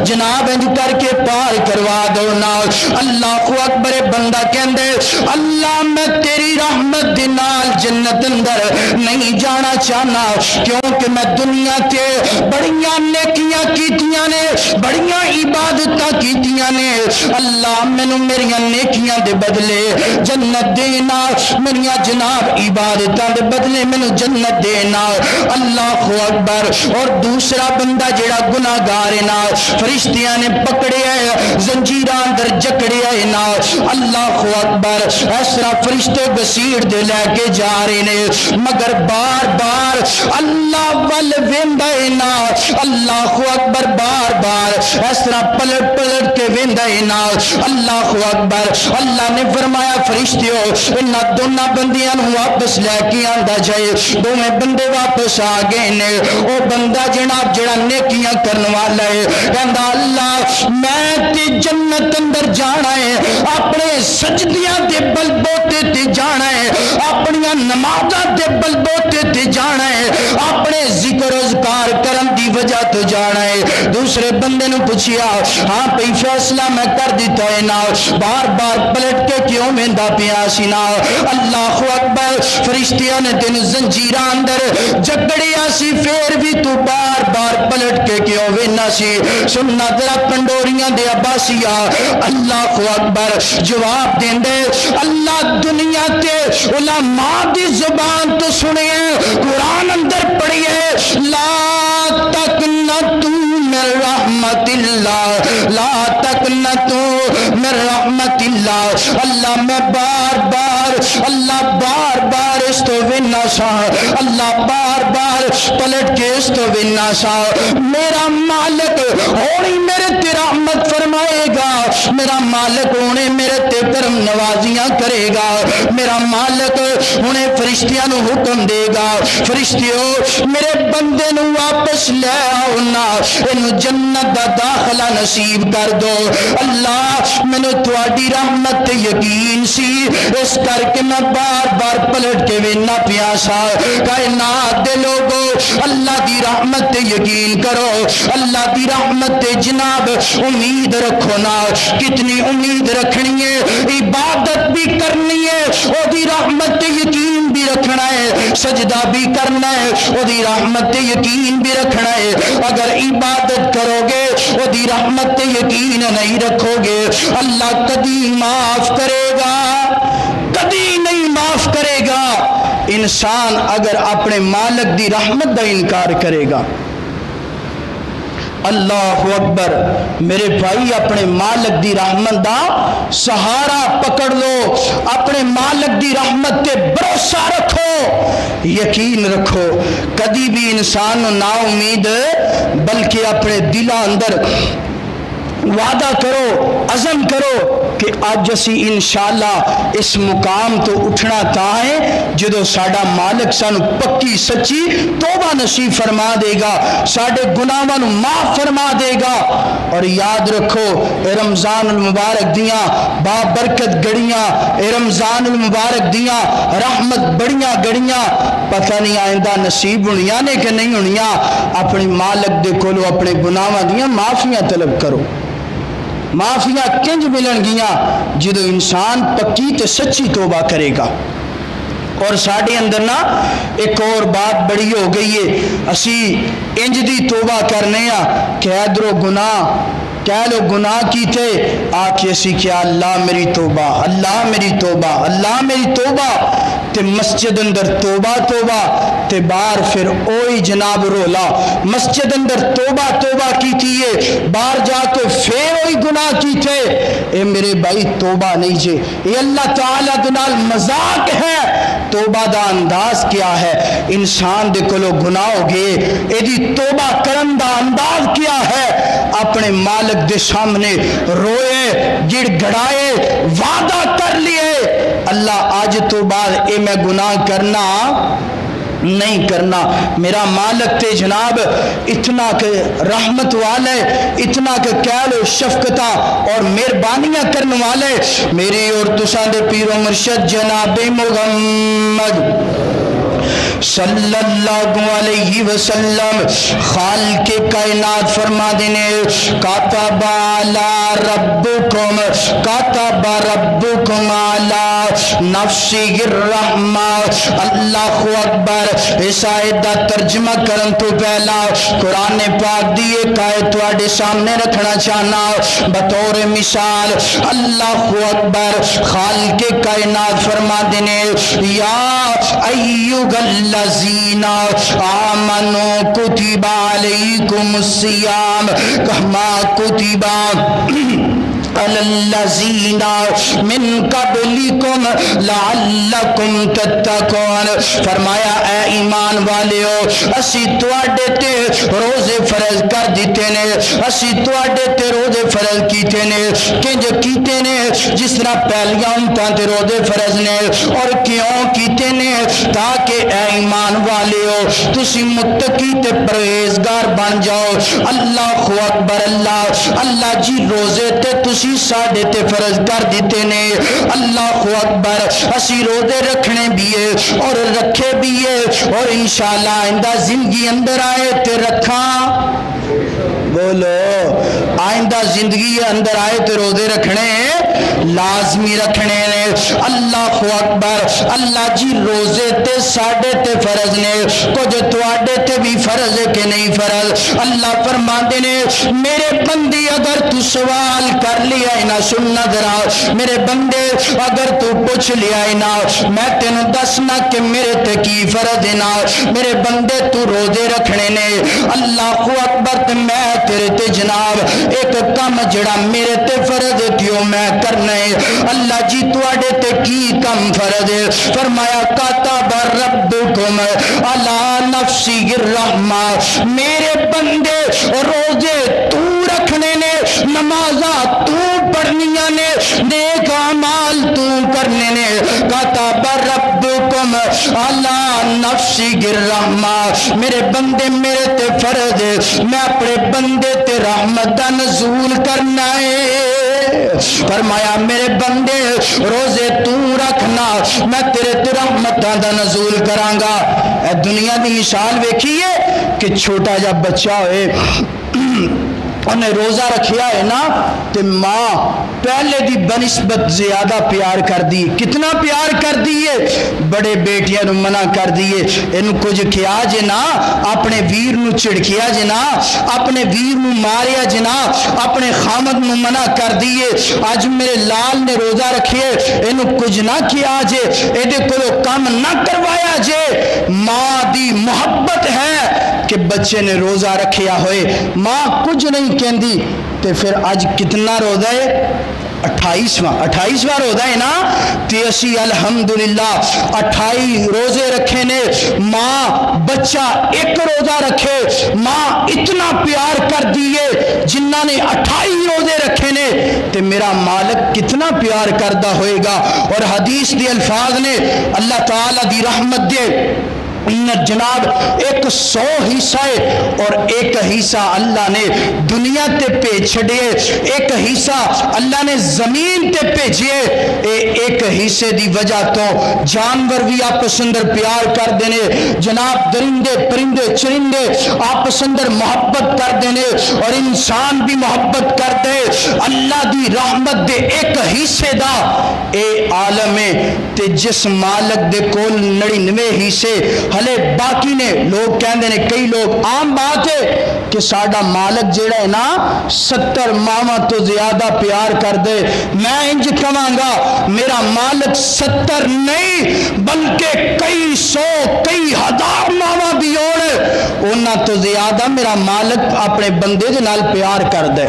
جناب انج کر کے پار کروا دو نا۔ اللہ اکبر، بندہ کہندے اللہ میں تیری رحمت دے نال نال جنت اندر نہیں جانا چاہنا، کیونکہ میں دنیا تے بڑیاں نیکیاں کیتیاں نے، بڑیاں عبادتاں کیتیاں نے، اللہ مینو میریاں نیکیاں دے بدلے جنت دینا، میریاں جناب عبادتاں دے بدلے مینو جنت دینا۔ اللہ اکبر۔ اور دوسرا بندہ جڑا گناہگار ہے نا، فرشتیاں نے پکڑے ہے، زنجیراں اندر جکڑے ہے نا، اللہ اکبر، اس طرح فرشتے گسیڑ دے لے کے جا رہے نے، مگر بار بار اللہ ول ویندا ہے نا، اللہ اکبر، بار بار اس طرح پلٹ پلٹ کے ویندا ہے نا، اللہ اکبر۔ اللہ نے فرمایا فرشتیو انہاں دونوں بندیاں نوں واپس لے کے آندا جائے، دونوں بندے واپس آ گئے نے۔ او بندہ جناب جڑا نیکیاں کرنے والا ہے کہندا اللہ میں تے جنت اندر جانا ہے، اپنے سجدیاں دے بل بوتے تے جانا ہے، اپنی نمازاں دے بل بوتے تے جانا ہے، اپنے ذکر و اذکار کرن دی وجہ تو جانا ہے۔ دوسرے بندے نے پوچھیا ہاں پئی فیصلہ میں کر دیتا ہے نا، بار بار پلٹ کے کیوں ویندا پیا سی نا؟ اللہ اکبر، فرشتیاں نے تینوں زنجیراں اندر جکڑیا سی، پھر بھی تو بار بار پلٹ کے کیوں وینا سی؟ سننا ذرا پنڈوریاں دے عباسیہ، اللہ اکبر، جواب دیندے اللہ دنیا تے علماء دی زبان تو سنے قرآن اندر پڑھیے لا تقنطوا من رحمت اللہ، لا تقنطوا من رحمت اللہ۔ اللہ میں بار بار اللہ بار بار اس تو وینا سا، اللہ بار بار پلٹ کے اس تو وینا سا، میرا مالک ہونی میرے تے رحمت فرمائے گا، میرا مالک ہونے میرے تے کرم نوازیاں کرے گا، میرا مالک ہونے فرشتیاں نو حکم دے گا فرشتیوں میرے بندے نو واپس لے آؤ نا، انو جنت دا داخلہ نصیب کر دو۔ اللہ مینو تواڈی رحمت تے یقین سی، اس کر کے میں بار بار پلٹ کے وینا پیا سا۔ کائنات دے لوگو اللہ دی رحمت تے یقین کرو، اللہ دی رحمت تے جناب امید رکھو نا۔ کتنی امید رکھنی ہے، عبادت بھی کرنی ہے، او دی رحمت تے یقین بھی رکھنا ہے، سجدہ بھی کرنا ہے، او دی رحمت تے یقین بھی رکھنا ہے۔ اگر عبادت کرو گے او دی رحمت تے یقین نہیں رکھو گے، اللہ کبھی معاف کرے گا، کبھی نہیں معاف کرے گا۔ انسان اگر اپنے مالک دی رحمت دا انکار کرے گا، اللہ اکبر میرے بھائی، اپنے مالک دی رحمت دا سہارا پکڑ لو، اپنے مالک دی رحمت تے بھروسہ رکھو، یقین رکھو۔ کدی بھی انسان نا امید بلکہ اپنے دل اندر وعدہ کرو، عزم کرو کہ آج اسی انشاءاللہ اس مقام تو اٹھنا تا ہے جدو ساڈا مالک سانو پکی سچی توبہ نصیب فرما دے گا، ساڈے گناہاں نو معاف فرما دے گا۔ اور یاد رکھو اے رمضان المبارک دیاں بابرکت گڑیاں، اے رمضان المبارک دیاں رحمت بڑیاں گڑیاں، پتہ نہیں آئندہ نصیب ہونیاں نے کہ نہیں ہونیاں۔ اپنی مالک دے کولو اپنے گناہاں دیاں معافیاں طلب کرو۔ معافیاں کنج ملن گیاں جدو انسان پکی تے سچی توبہ کرے گا۔ اور ساڑھے اندر نا ایک اور بات بڑی ہو گئی ہے، اسی انج دی توبہ کرنے ہاں کہ ادھرو گناہ کہہ لو گناہ کی تھے آکے اسی کیا اللہ میری توبہ، اللہ میری توبہ، اللہ میری توبہ، تے مسجد اندر توبہ توبہ تے بار پھر اوئی جناب رولا، مسجد اندر توبہ توبہ کی تھی ہے، بار جا کے پھر اوئی گناہ کی تھے۔ اے میرے بھائی توبہ نہیں جے، یہ اللہ تعالیٰ دنال مذاق ہے۔ توبہ دا انداز کیا ہے؟ انسان دے کلو گناہ ہو گئے، اے دی توبہ کرن دا انداز کیا ہے؟ اپنے مالک دے سامنے روئے، گڑ گڑائے، وعدہ کر لیے اللہ آج تو بعد اے میں گناہ کرنا نہیں کرنا. میرا مالک تے جناب اتنا کہ رحمت والا ہے، اتنا کہ کہہ لو شفقتاں اور مہربانیاں کرنے والا ہے. میری اور تساں دے پیر و مرشد جناب محمد صلی اللہ علیہ وسلم خالق کائنات فرما دینے کاتب علی ربکم، کاتب ربکم علی نفسی الرحمہ. اللہ اکبر. اس آیت دا ترجمہ کرن تو پہلا قرآن پاک دی ایک آیت تواڈے سامنے رکھنا چاہنا بطور مثال. اللہ اکبر. خالق کائنات فرما دینے یا ایھا الذین آمنوا کتب علیکم الصیام کما کتب علی الذین من قبلکم لعلکم تتقون. فرمایا اے ایمان والیو اسی تواڈے تے روزے فرض کر دیتے نے، اسی تواڈے تے روزے فرض کیتے نے. کنج کیتے نے؟ جس طرح پہلیاں امتاں تے روزے فرض نے. اور کیوں کیتے نے؟ تاکہ اے ایمان والیو تسی متقی تے پرہیزگار بن جاؤ. اللہ اکبر. اللہ جی روزے تے تسی ساڈے تے فرض کر دیتے نے. اللہ اکبر. اسی روزے رکھنے بھی ہے اور رکھے بھی ہے اور انشاءاللہ آئندہ زندگی اندر آئے تے رکھاں. بولو آئندہ زندگی اندر آئے تے روزے رکھنے لازمی رکھنے نے. اللہ اکبر. اللہ جی روزے تے ساڈے تے فرض نے، کچھ تواڈے تے بھی فرض ہے کہ نہیں فرض. اللہ فرماندے نے میرے بندے اگر تو سوال کر لیا ہے نا، سننا ذرا میرے بندے اگر تو پوچھ لیا ہے نا، میں تینوں دسنا کہ میرے تے کی فرض ہے نا. میرے بندے تو روزے رکھنے نے. اللہ اکبر. تے میں تیرے تے جناب ایک کم جڑا میرے تے فرض ہے کیوں میں کرنا ہے. اللہ جی تواڈے تے کی کم فرض ہے؟ فرمایا کاتب ربکم علی نفسی الرحمہ. میرے بندے روزے تو رکھنے نے، نمازاں تو پڑھنیاں نے، نیک اعمال تو کرنے نے. کاتب ربکم علی نفسی الرحمہ. میرے بندے میرے تے فرض ہے میں اپنے بندے تے رحمت دا نزول کرنا ہے. فرمایا میرے بندے روزے تو رکھنا میں تیرے تے رحمت دا نزول کراں گا. اے دنیا دی مثال ویکھیے کہ چھوٹا جا بچہ ہوئے انہیں روزہ رکھیا ہے نا تے ماں پہلے دی بنسبت زیادہ پیار کر دی. کتنا پیار کر دیئے؟ بڑے بیٹیاں نو منع کر دیئے انو کچھ کیا جنا، اپنے ویر نو چڑکیا جنا، اپنے ویر نو ماریا جنا، اپنے خامد نو منع کر دیئے. آج میرے لال نے روزہ رکھیے انو کچھ نہ کیا جے، ایدے کو کام نہ کروایا جے. ماں دی محبت ہے کہ بچے نے روزہ رکھیا ہوئے، ماں کچھ نہیں کہندی. تے پھر آج کتنا روزہ ہے؟ 28واں روزہ ہے نا. تے اسی الحمدللہ 28 روزے رکھے نے. ماں بچہ ایک روزہ رکھے ماں اتنا پیار کر دیئے جنہ نے 28 روزے رکھے نے. تے میرا مالک کتنا پیار کردہ ہوئے گا. اور حدیث دی الفاظ نے اللہ تعالیٰ دی رحمت دے جناب 100 حصہ ہے اور ایک حصہ اللہ نے دنیا تے بھیج چھڑے، ایک حصہ اللہ نے زمین تے بھیجے. ایک حصے دی وجہ تو جانور بھی آپس اندر پیار کر دینے، جناب درندے پرندے چرندے آپس اندر محبت کر دینے اور انسان بھی محبت کر دے. اللہ دی رحمت دے ایک حصے دا اے عالم ہے. تے جس مالک دے کول 99 حصے ہلے باقی نے. لوگ کہندے نے کئی لوگ عام بات ہے کہ ساڈا مالک جیڑا ہے نا 70 ماواں تو زیادہ پیار کر دے. میں انج کہاں گا میرا مالک 70 نہیں بلکہ کئی 100 کئی ہزار ماواں بھی ہوਣ انہاں تو زیادہ میرا مالک اپنے بندے دے نال پیار کر دے.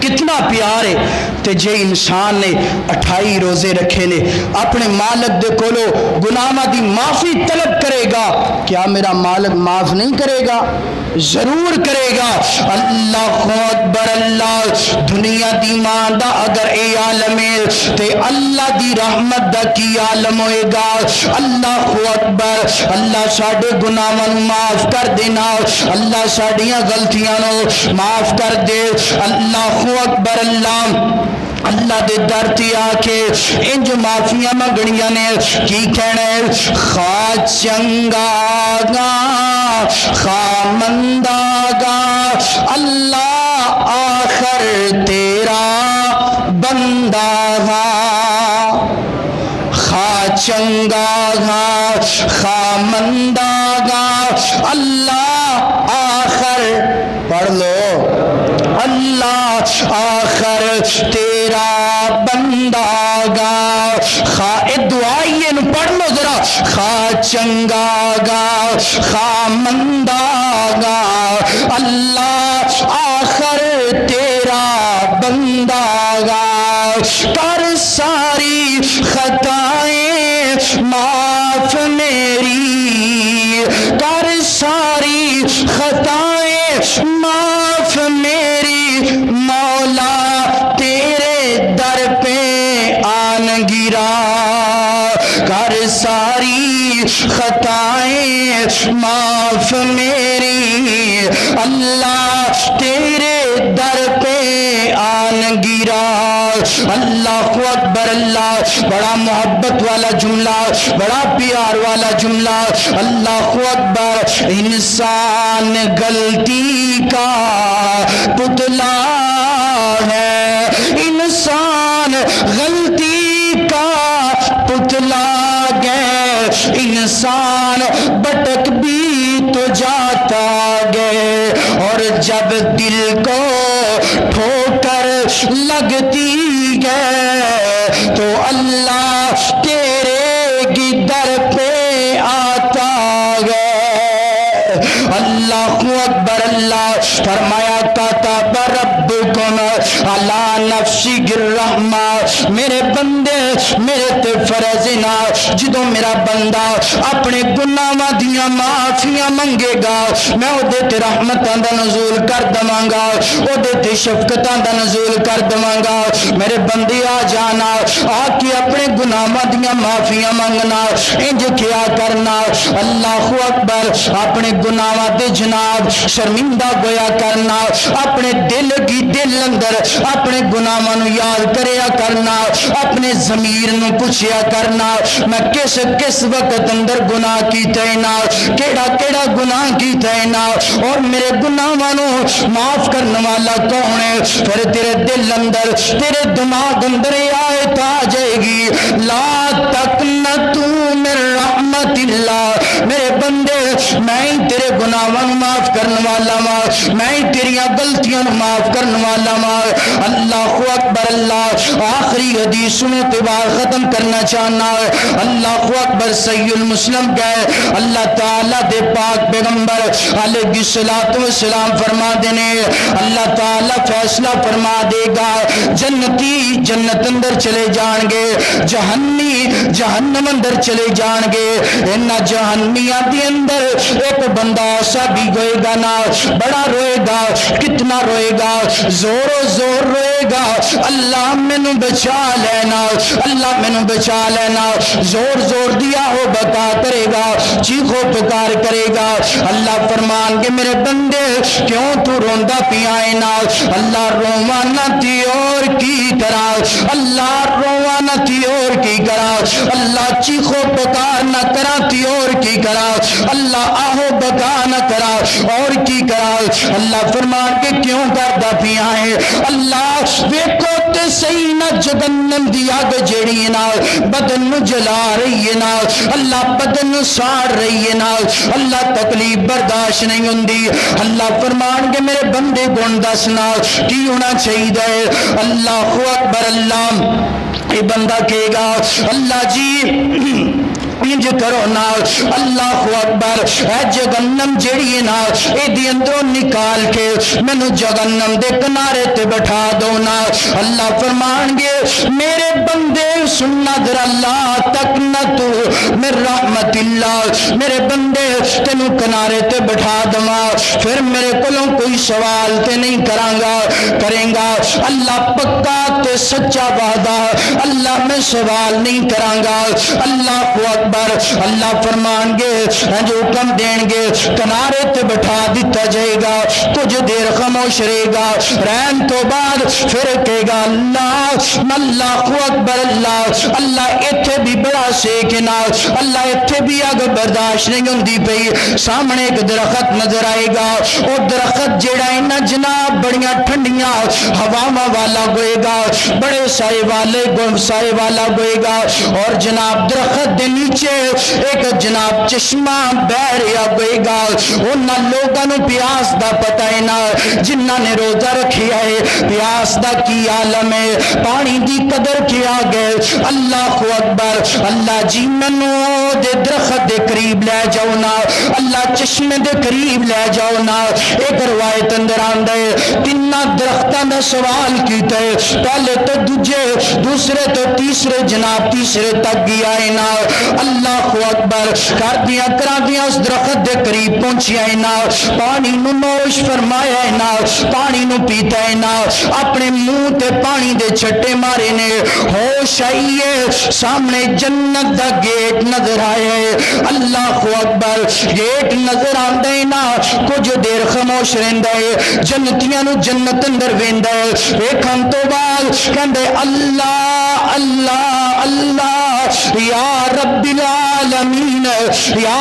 کتنا پیار ہے. تے جے انسان نے 28 روزے رکھے نے اپنے مالک دے کولو گناہاں دی معافی طلب کرے گا، کیا میرا مالک معاف نہیں کرے گا؟ ضرور کرے گا۔ اللہ اکبر اللہ، دنیا دی مان دا اگر اے عالم ہے تے اللہ دی رحمت دا کی عالم ہوئے گا۔ اللہ اکبر اللہ ساڈے گناہاں نوں معاف کر دینا، اللہ ساڈیاں غلطیاں نوں معاف کر دے۔ اللہ اکبر اللہ اللہ دے در تے آ کے انج معافیاں منگنیاں نے، کی کہنا ہے؟ خواہ چنگا گا خواہ مندا گا اللہ آخر تیرا بندہ گا، خواہ چنگا گا خواہ مندا گا اللہ آخر، پڑھ لو، اللہ آخر تیرا بندہ گا۔ خواہ دعائیں پڑھ لو ذرا، خواہ چنگا گا خواہ مندا گا اللہ آخر تیرا بندہ گا۔ کر ساری خطائیں معاف میری، کر ساری خطائیں معاف میری، مولا تیرے در پہ آن گرا، کر ساری خطائیں معاف میری، اللہ تیرے در پہ آن گرا۔ اللہ اکبر اللہ، بڑا محبت والا جملہ، بڑا پیار والا جملہ۔ اللہ اکبر، انسان غلطی کا پتلا ہے، انسان غلطی کا پتلا گئے، انسان بٹک بھی تو جاتا گئے، اور جب دل کو ٹھوکر لگتی گئے تو اللہ تیرے کی در پہ آتا گئے۔ اللہ اکبر اللہ، فرمایا کتب ربکم علی نفسہ الرحمہ، میرے بندے میرے تے فرض نہ، جدوں میرا بندہ اپنے گناہاں دیاں معافیاں منگے گا میں او دے تے رحمتاں دا نزول کر دواں گا، او دے تے شفقتاں دا نزول کر دواں گا۔ میرے بندے آ جانا، آ کے اپنے گناہاں دیاں معافیاں منگنا، انج کیا کرنا، اللہ اکبر، اپنے گناہاں تے جناب شرمندہ گویا کرنا، اپنے دل کی دل اندر اپنے گناہاں نو یاد کریا کرنا، اپنے ضمیر نو پوچھیا کرنا میں کس کس وقت اندر گناہ کیتا ہے نا، کیڑا کیڑا گناہ کیتا ہے نا، اور میرے گناہاں نو معاف کرنے والا کون ہے؟ پھر تیرے دل اندر تیرے دماغ اندر آیت آ جائے گی، لا تقنطوا من رحمت اللہ، میرے بندے میں ہی تیرے گناہاں نو معاف کرنے والا ماں، میں ہی تیریاں غلطیاں نو معاف کرنے والا ماں۔ اللہ اکبر اللہ، آخری حدیث سنو تے بعد ختم کرنا چاہنا ہے۔ اللہ اکبر، صحیح المسلم گئے، اللہ تعالیٰ دے پاک پیغمبر علیہ السلام فرما دینے، اللہ تعالیٰ فیصلہ فرما دے گا، جنتی جنت اندر چلے جان گے، جہنمی جہنم اندر چلے جان گے۔ انہا جہنمیاں دی اندر ایک بندہ ایسا بھی گوئے گا نا، بڑا روئے گا، کتنا روئے گا، زور و زور روئے گا، اللہ میں نو بچا لینا، اللہ میں نو بچا لینا، زور زور دیا ہو بتا کرے گا، چیخو پکار کرے گا۔ اللہ فرمان کے میرے بندے کیوں تو روندہ پیائے نا، اللہ روانا تھی اور کی کرا، اللہ روانا تھی اور کی کرا، اللہ چیخو پکار نہ کرا تھی اور کی کرا، اللہ آہو بگا نہ کرا اور کی کرا۔ اللہ فرمان کے کیوں کردہ پیائے، اللہ ویکو تے صحیح نہ جگنم دیا گے جیڑی نا، بدن نو جلا رہی ہے نا، اللہ بدن نو ساڑ رہی ہے نا، اللہ تکلیف برداشت نہیں ہوندی۔ اللہ فرمان کے میرے بندے گن دسنا کی ہونا چاہیے۔ اللہ اکبر اللہ، یہ بندہ کہے گا اللہ جی انج کرو نا اللہ اکبر اے جہنم جیڑی ہے نا اے دی اندروں نکال کے مینوں جہنم دے کنارے تے بٹھا دو نا اللہ فرمان گے میرے بندے سننا ذرا لا تقنطو من رحمت اللہ میرے بندے تینوں کنارے تے بٹھا دواں پھر میرے کولوں کوئی سوال تے نہیں کریں گا اللہ پکا تے سچا وعدہ اللہ میں سوال نہیں کراں گا اللہ اکبر اللہ فرمان گے جو حکم دیں گے کنارے تے بٹھا دیتا جائے گا کچھ دیر خاموش رہے گا رہن تو بعد پھر کہے گا اللہ اکبر اللہ ایتھے بھی بڑا سیکنا اللہ ایتھے بھی اگ برداشت نہیں ہوندی پئی سامنے ایک درخت نظر آئے گا وہ درخت جیڑا ہے نا جناب بڑیاں ٹھنڈیاں ہواواں والا ہوئے گا بڑے سائے والا ہوئے گا اور جناب درخت دے نیچے ایک جناب چشمہ بہ رہا ہوئے گا انہاں لوگاں نوں پیاس دا پتہ ہے نا جنہاں نے روزہ رکھیا ہے پیاس دا کی عالم ہے پانی دی قدر کیا گئے اللہ اکبر اللہ جی مینوں دے درخت دے قریب لے جاؤ نا اللہ چشمے دے قریب لے جاؤ نا ایک روایت اندر آندا ہے تیناں درختاں دا سوال کیتا ہے پہلے تو دوسرے تو تیسرے جناب تیسرے تک گیا ہے نا اللہ اکبر کردیاں اس درخت دے قریب پہنچیا ہے نا پانی نو نوش فرمایا ہے نا پانی نو پیتا ہے نا اپنے منہ تے پانی دے چھٹے مارے نے ہوش آئیے سامنے جنت دا گیٹ نظر آیا ہے اللہ اکبر گیٹ نظر آندا ہے نا کچھ دیر خاموش رہندا ہے جنتیاں نو جنت اندر ویندا ہے ویکھن تو بعد کہندے اللہ اللہ اللہ یا رب العالمین یا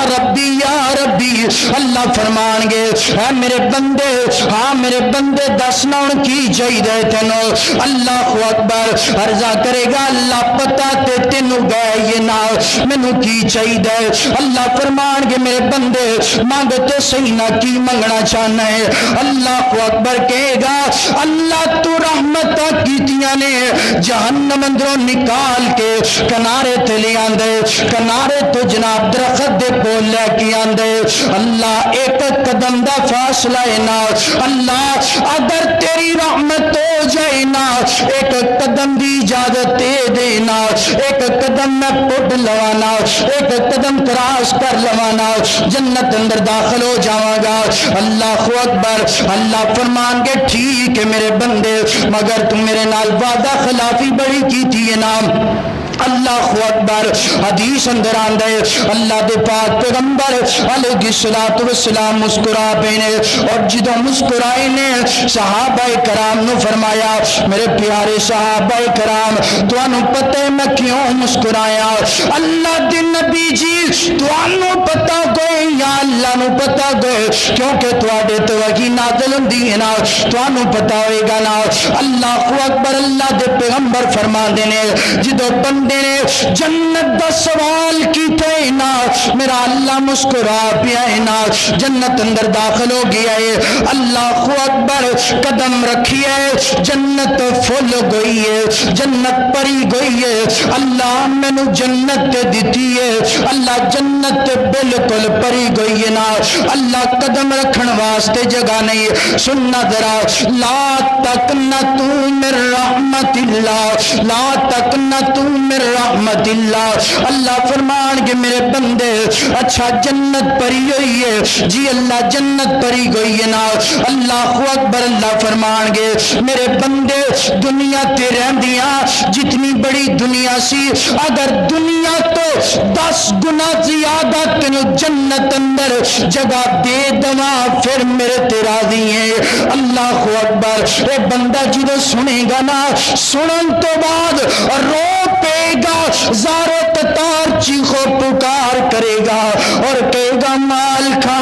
ربی اللہ فرمان گے اے میرے بندے ہاں میرے بندے دسنا ہن کی چاہیے تینوں اللہ اکبر عرضہ کرے گا اللہ پتہ تے تینوں گئے یہ نا مینوں کی چاہیے اللہ فرمان گے میرے بندے مانگ تے صحیح نہ کی منگنا چاہنا ہے اللہ اکبر کہے گا اللہ تو رحمت کیتیاں نے جہنم اندروں نکال کے کنارے تے لے آندے کنارے تو جناب درخت دے کول لے کے آندے اللہ ایک قدم دا فاصلہ ہے نا اللہ اگر تیری رحمت ہو جائے نا ایک قدم دی اجازت دے دینا ایک قدم میں پٹ لوانا ایک قدم کراس کر لوانا جنت اندر داخل ہو جاواں گا اللہ اکبر اللہ فرمان کے ٹھیک ہے میرے بندے مگر تم میرے نال وعدہ خلافی بڑی کی تھی نام اللہ اکبر حدیث اندر آندا ہے اللہ دے پاک پیغمبر علیہ الصلوۃ والسلام مسکرا پے نے اور جدوں مسکرائے نے صحابہ کرام نو فرمایا میرے پیارے صحابہ کرام تانوں پتہ ہے میں کیوں مسکرایا اللہ دے نبی جی تانوں پتہ کوئی یا اللہ نو پتہ کوئی کیونکہ تواڈے تے وحی نازل ہوندی ہے نا تانوں پتہ ہوئے گا نا اللہ اکبر اللہ دے پیغمبر فرماندے نے جدوں بندے نے جنت دا سوال کیتا ہے نا میرا اللہ مسکرا پیا ہے نا جنت اندر داخل ہو گیا ہے اللہ اکبر قدم رکھی ہے جنت فل گئی ہے جنت پری گئی ہے اللہ مینوں جنت دیتی ہے اللہ جنت بالکل پری گئی ہے نا اللہ قدم رکھن واسطے جگہ نہیں سننا ذرا لا تقنطوا من رحمت اللہ لا تقنطوا من رحمت اللہ اللہ فرمان کے میرے بندے اچھا جنت پری ہوئی ہے جی اللہ جنت پری گئی ہے نا اللہ اکبر اللہ فرمان گے میرے بندے دنیا تے رہندیاں جتنی بڑی دنیا سی اگر دنیا تو 10 گنا زیادہ تینوں جنت اندر جگہ دے دواں پھر میرے تے راضی ہیں اللہ اکبر اے بندہ جدوں سنے گا نا سنن تو بعد رو پے گا زارو تتار چیخو پکار کرے گا اور کہے گا مال کھا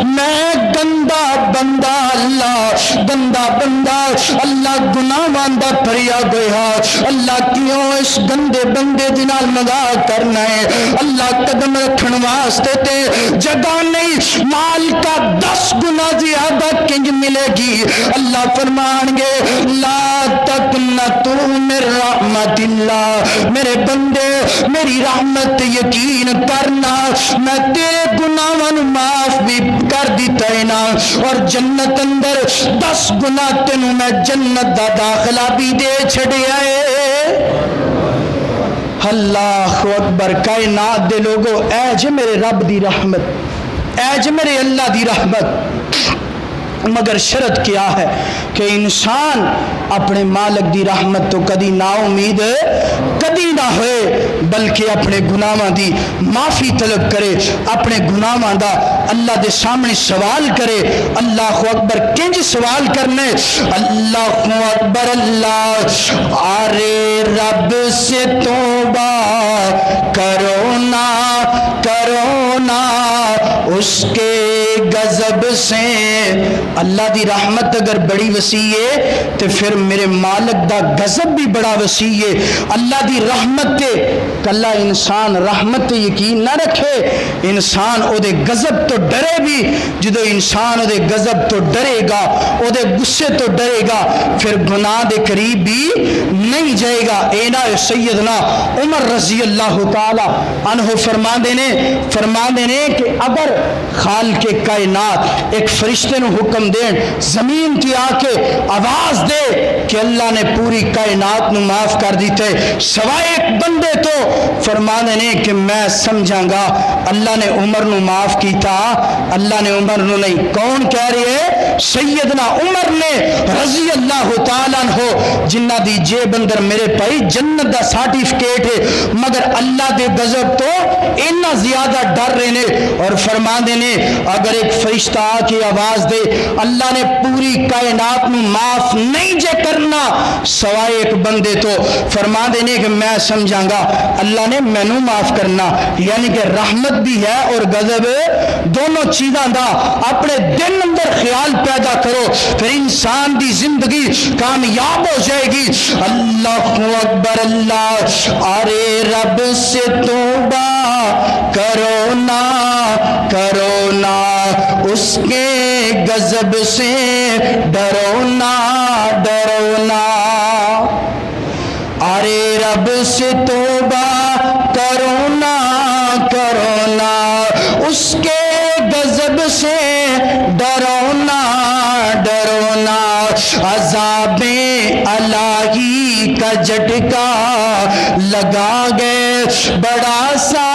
میں گندا بندہ اللہ گندا بندہ اللہ گناہاں دا پریا گیا، اللہ کیوں اس گندے بندے دے نال مذاق کرنا ہے؟ اللہ قدم رکھن واسطے تے جگہ نہیں، مال کا 10 گنا زیادہ کنج ملے گی۔ اللہ فرمان گے لا تقنطوا من رحمت اللہ، میرے بندے میری رحمت یقین کرنا، میں تیرے گناہاں نوں معاف بھی کر دیتا ہے نا، اور جنت اندر 10 گنا تینوں میں جنت دا داخلہ بھی دے چھڑیا ہے۔ اللہ اکبر، کائنات دے لوگو، اے جے میرے رب دی رحمت، اے جے میرے اللہ دی رحمت، مگر شرط کیا ہے کہ انسان اپنے مالک دی رحمت تو کدی نا امید کدی نہ ہوئے، بلکہ اپنے گناہاں دی معافی طلب کرے، اپنے گناہاں دا اللہ دے سامنے سوال کرے۔ اللہ اکبر، کنج سوال کرنے؟ اللہ اکبر، اللہ آرے رب سے توبہ کرو نا اس کے غضب سے۔ اللہ دی رحمت اگر بڑی وسیع ہے تو پھر میرے مالک دا غضب بھی بڑا وسیع ہے۔ اللہ دی رحمت تے کلا انسان رحمت تے یقین نہ رکھے، انسان او دے غضب تو ڈرے بھی۔ جدو انسان او دے غضب تو ڈرے گا، او دے غصے تو ڈرے گا، پھر گناہ دے قریب بھی نہیں جائے گا۔ اینا سیدنا عمر رضی اللہ تعالی عنہ فرما دینے کہ اگر خالق کائنات ایک فرشتے نو حکم دین زمین کی آ کے آواز دے کہ اللہ نے پوری کائنات نو معاف کر دیتے سوائے ایک بندے، تو فرما دینے کہ میں سمجھاں گا اللہ نے عمر نو معاف کیتا، اللہ نے عمر نو نہیں۔ کون کہہ رہے ہے؟ سیدنا عمر نے رضی اللہ تعالیٰ عنہ، جنہ دی جیب اندر میرے بھائی جنت دا سرٹیفکیٹ ہے، مگر اللہ دے غضب تو اتنا زیادہ ڈر رہے نے، اور فرما دینے اگر ایک فرشتہ آ کے آواز دے اللہ نے پوری کائنات میں معاف نہیں جے کرنا سوائے ایک بندے، تو فرما دینے کہ میں سمجھاں گا اللہ نے مینوں معاف کرنا۔ یعنی کہ رحمت بھی ہے اور غضب دونوں چیزاں دا اپنے دل اندر خیال پیدا کرو، پھر انسان دی زندگی کامیاب ہو جائے گی۔ اللہ اکبر، اللہ آرے رب سے توبہ کرو نا اس کے غضب سے ڈرو نا آرے رب سے توبہ کرو نا اس کے غضب سے ڈرو نا عذاب الہی کا جھٹکا لگا گئے بڑا سا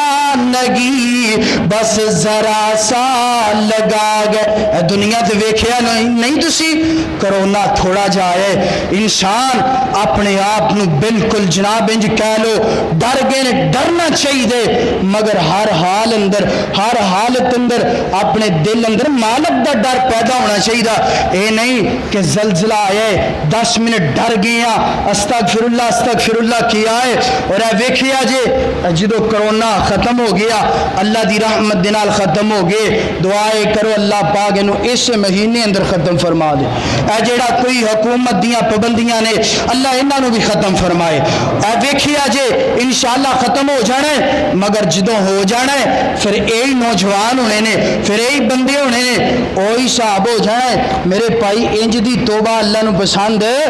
لگی بس ذرا سا لگا گئے۔ دنیا تے ویکھیا نہیں تسی کرونا تھوڑا جائے، انسان اپنے آپ نو بالکل جناب انج کہہ لو ڈر گئے، ڈرنا چاہیے، مگر ہر حال اندر ہر حالت اندر اپنے دل اندر مالک دا ڈر پیدا ہونا چاہیے۔ اے نہیں کہ زلزلہ آئے 10 منٹ ڈر گیا استغفر اللہ کیا ہے، اور اے ویکھیا جے جدو کرونا ختم ہو گیا اللہ دی رحمت دے نال ختم ہو گئے، دعائے کرو اللہ پاک انہوں اس مہینے اندر ختم فرما دے۔ اے جیڑا کوئی حکومت دیاں پابندیاں نے اللہ انہاں نو بھی ختم فرمائے۔ اے ویکھیا جے انشاءاللہ ختم ہو جانا ہے، مگر جدوں ہو جانا ہے پھر یہی نوجوان ہونے نے، پھر یہی بندے ہونے نے، وہی صاحب ہو جانا ہے۔ میرے بھائی انج دی توبہ اللہ نو پسند ہے۔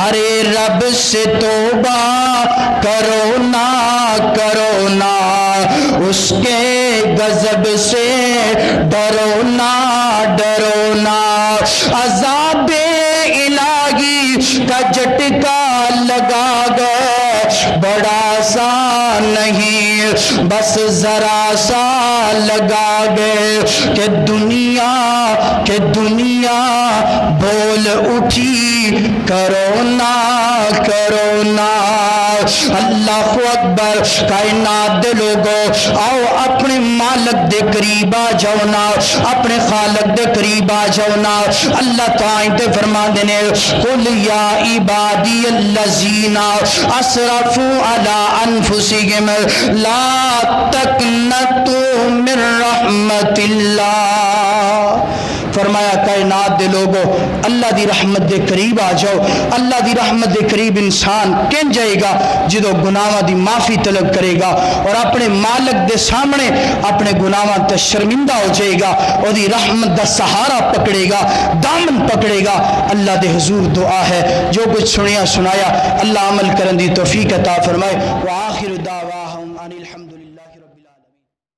ارے رب سے توبہ کرو نا اس کے غضب سے ڈرو نا عذاب الہی کا جھٹکا لگا گئے بڑا سا نہیں بس ذرا سا لگا گئے کہ دنیا بول اٹھی کرونا اللہ اکبر۔ کائنات دے لوگو آؤ اپنے مالک دے قریب آ جاؤ نا، اپنے خالق دے قریب آ جاؤ نا۔ اللہ تعالی تے فرما دینے قل یا عبادی الذین اسرفوا علی انفسہم لا تقنطوا من رحمت اللہ۔ فرمایا کائنات دے لوگو اللہ دی رحمت دے قریب آ جاؤ. اللہ دی رحمت دے قریب انسان کن جائے گا جدو گناہاں دی معافی طلب کرے گا اور اپنے مالک دے سامنے اپنے گناہاں تے شرمندہ ہو جائے گا, اور دی رحمت دا سہارا پکڑے گا, دامن پکڑے گا. اللہ دے حضور دعا ہے جو کچھ سنیا سنایا اللہ عمل کرن دی توفیق عطا فرمائے. وآخر دعوانا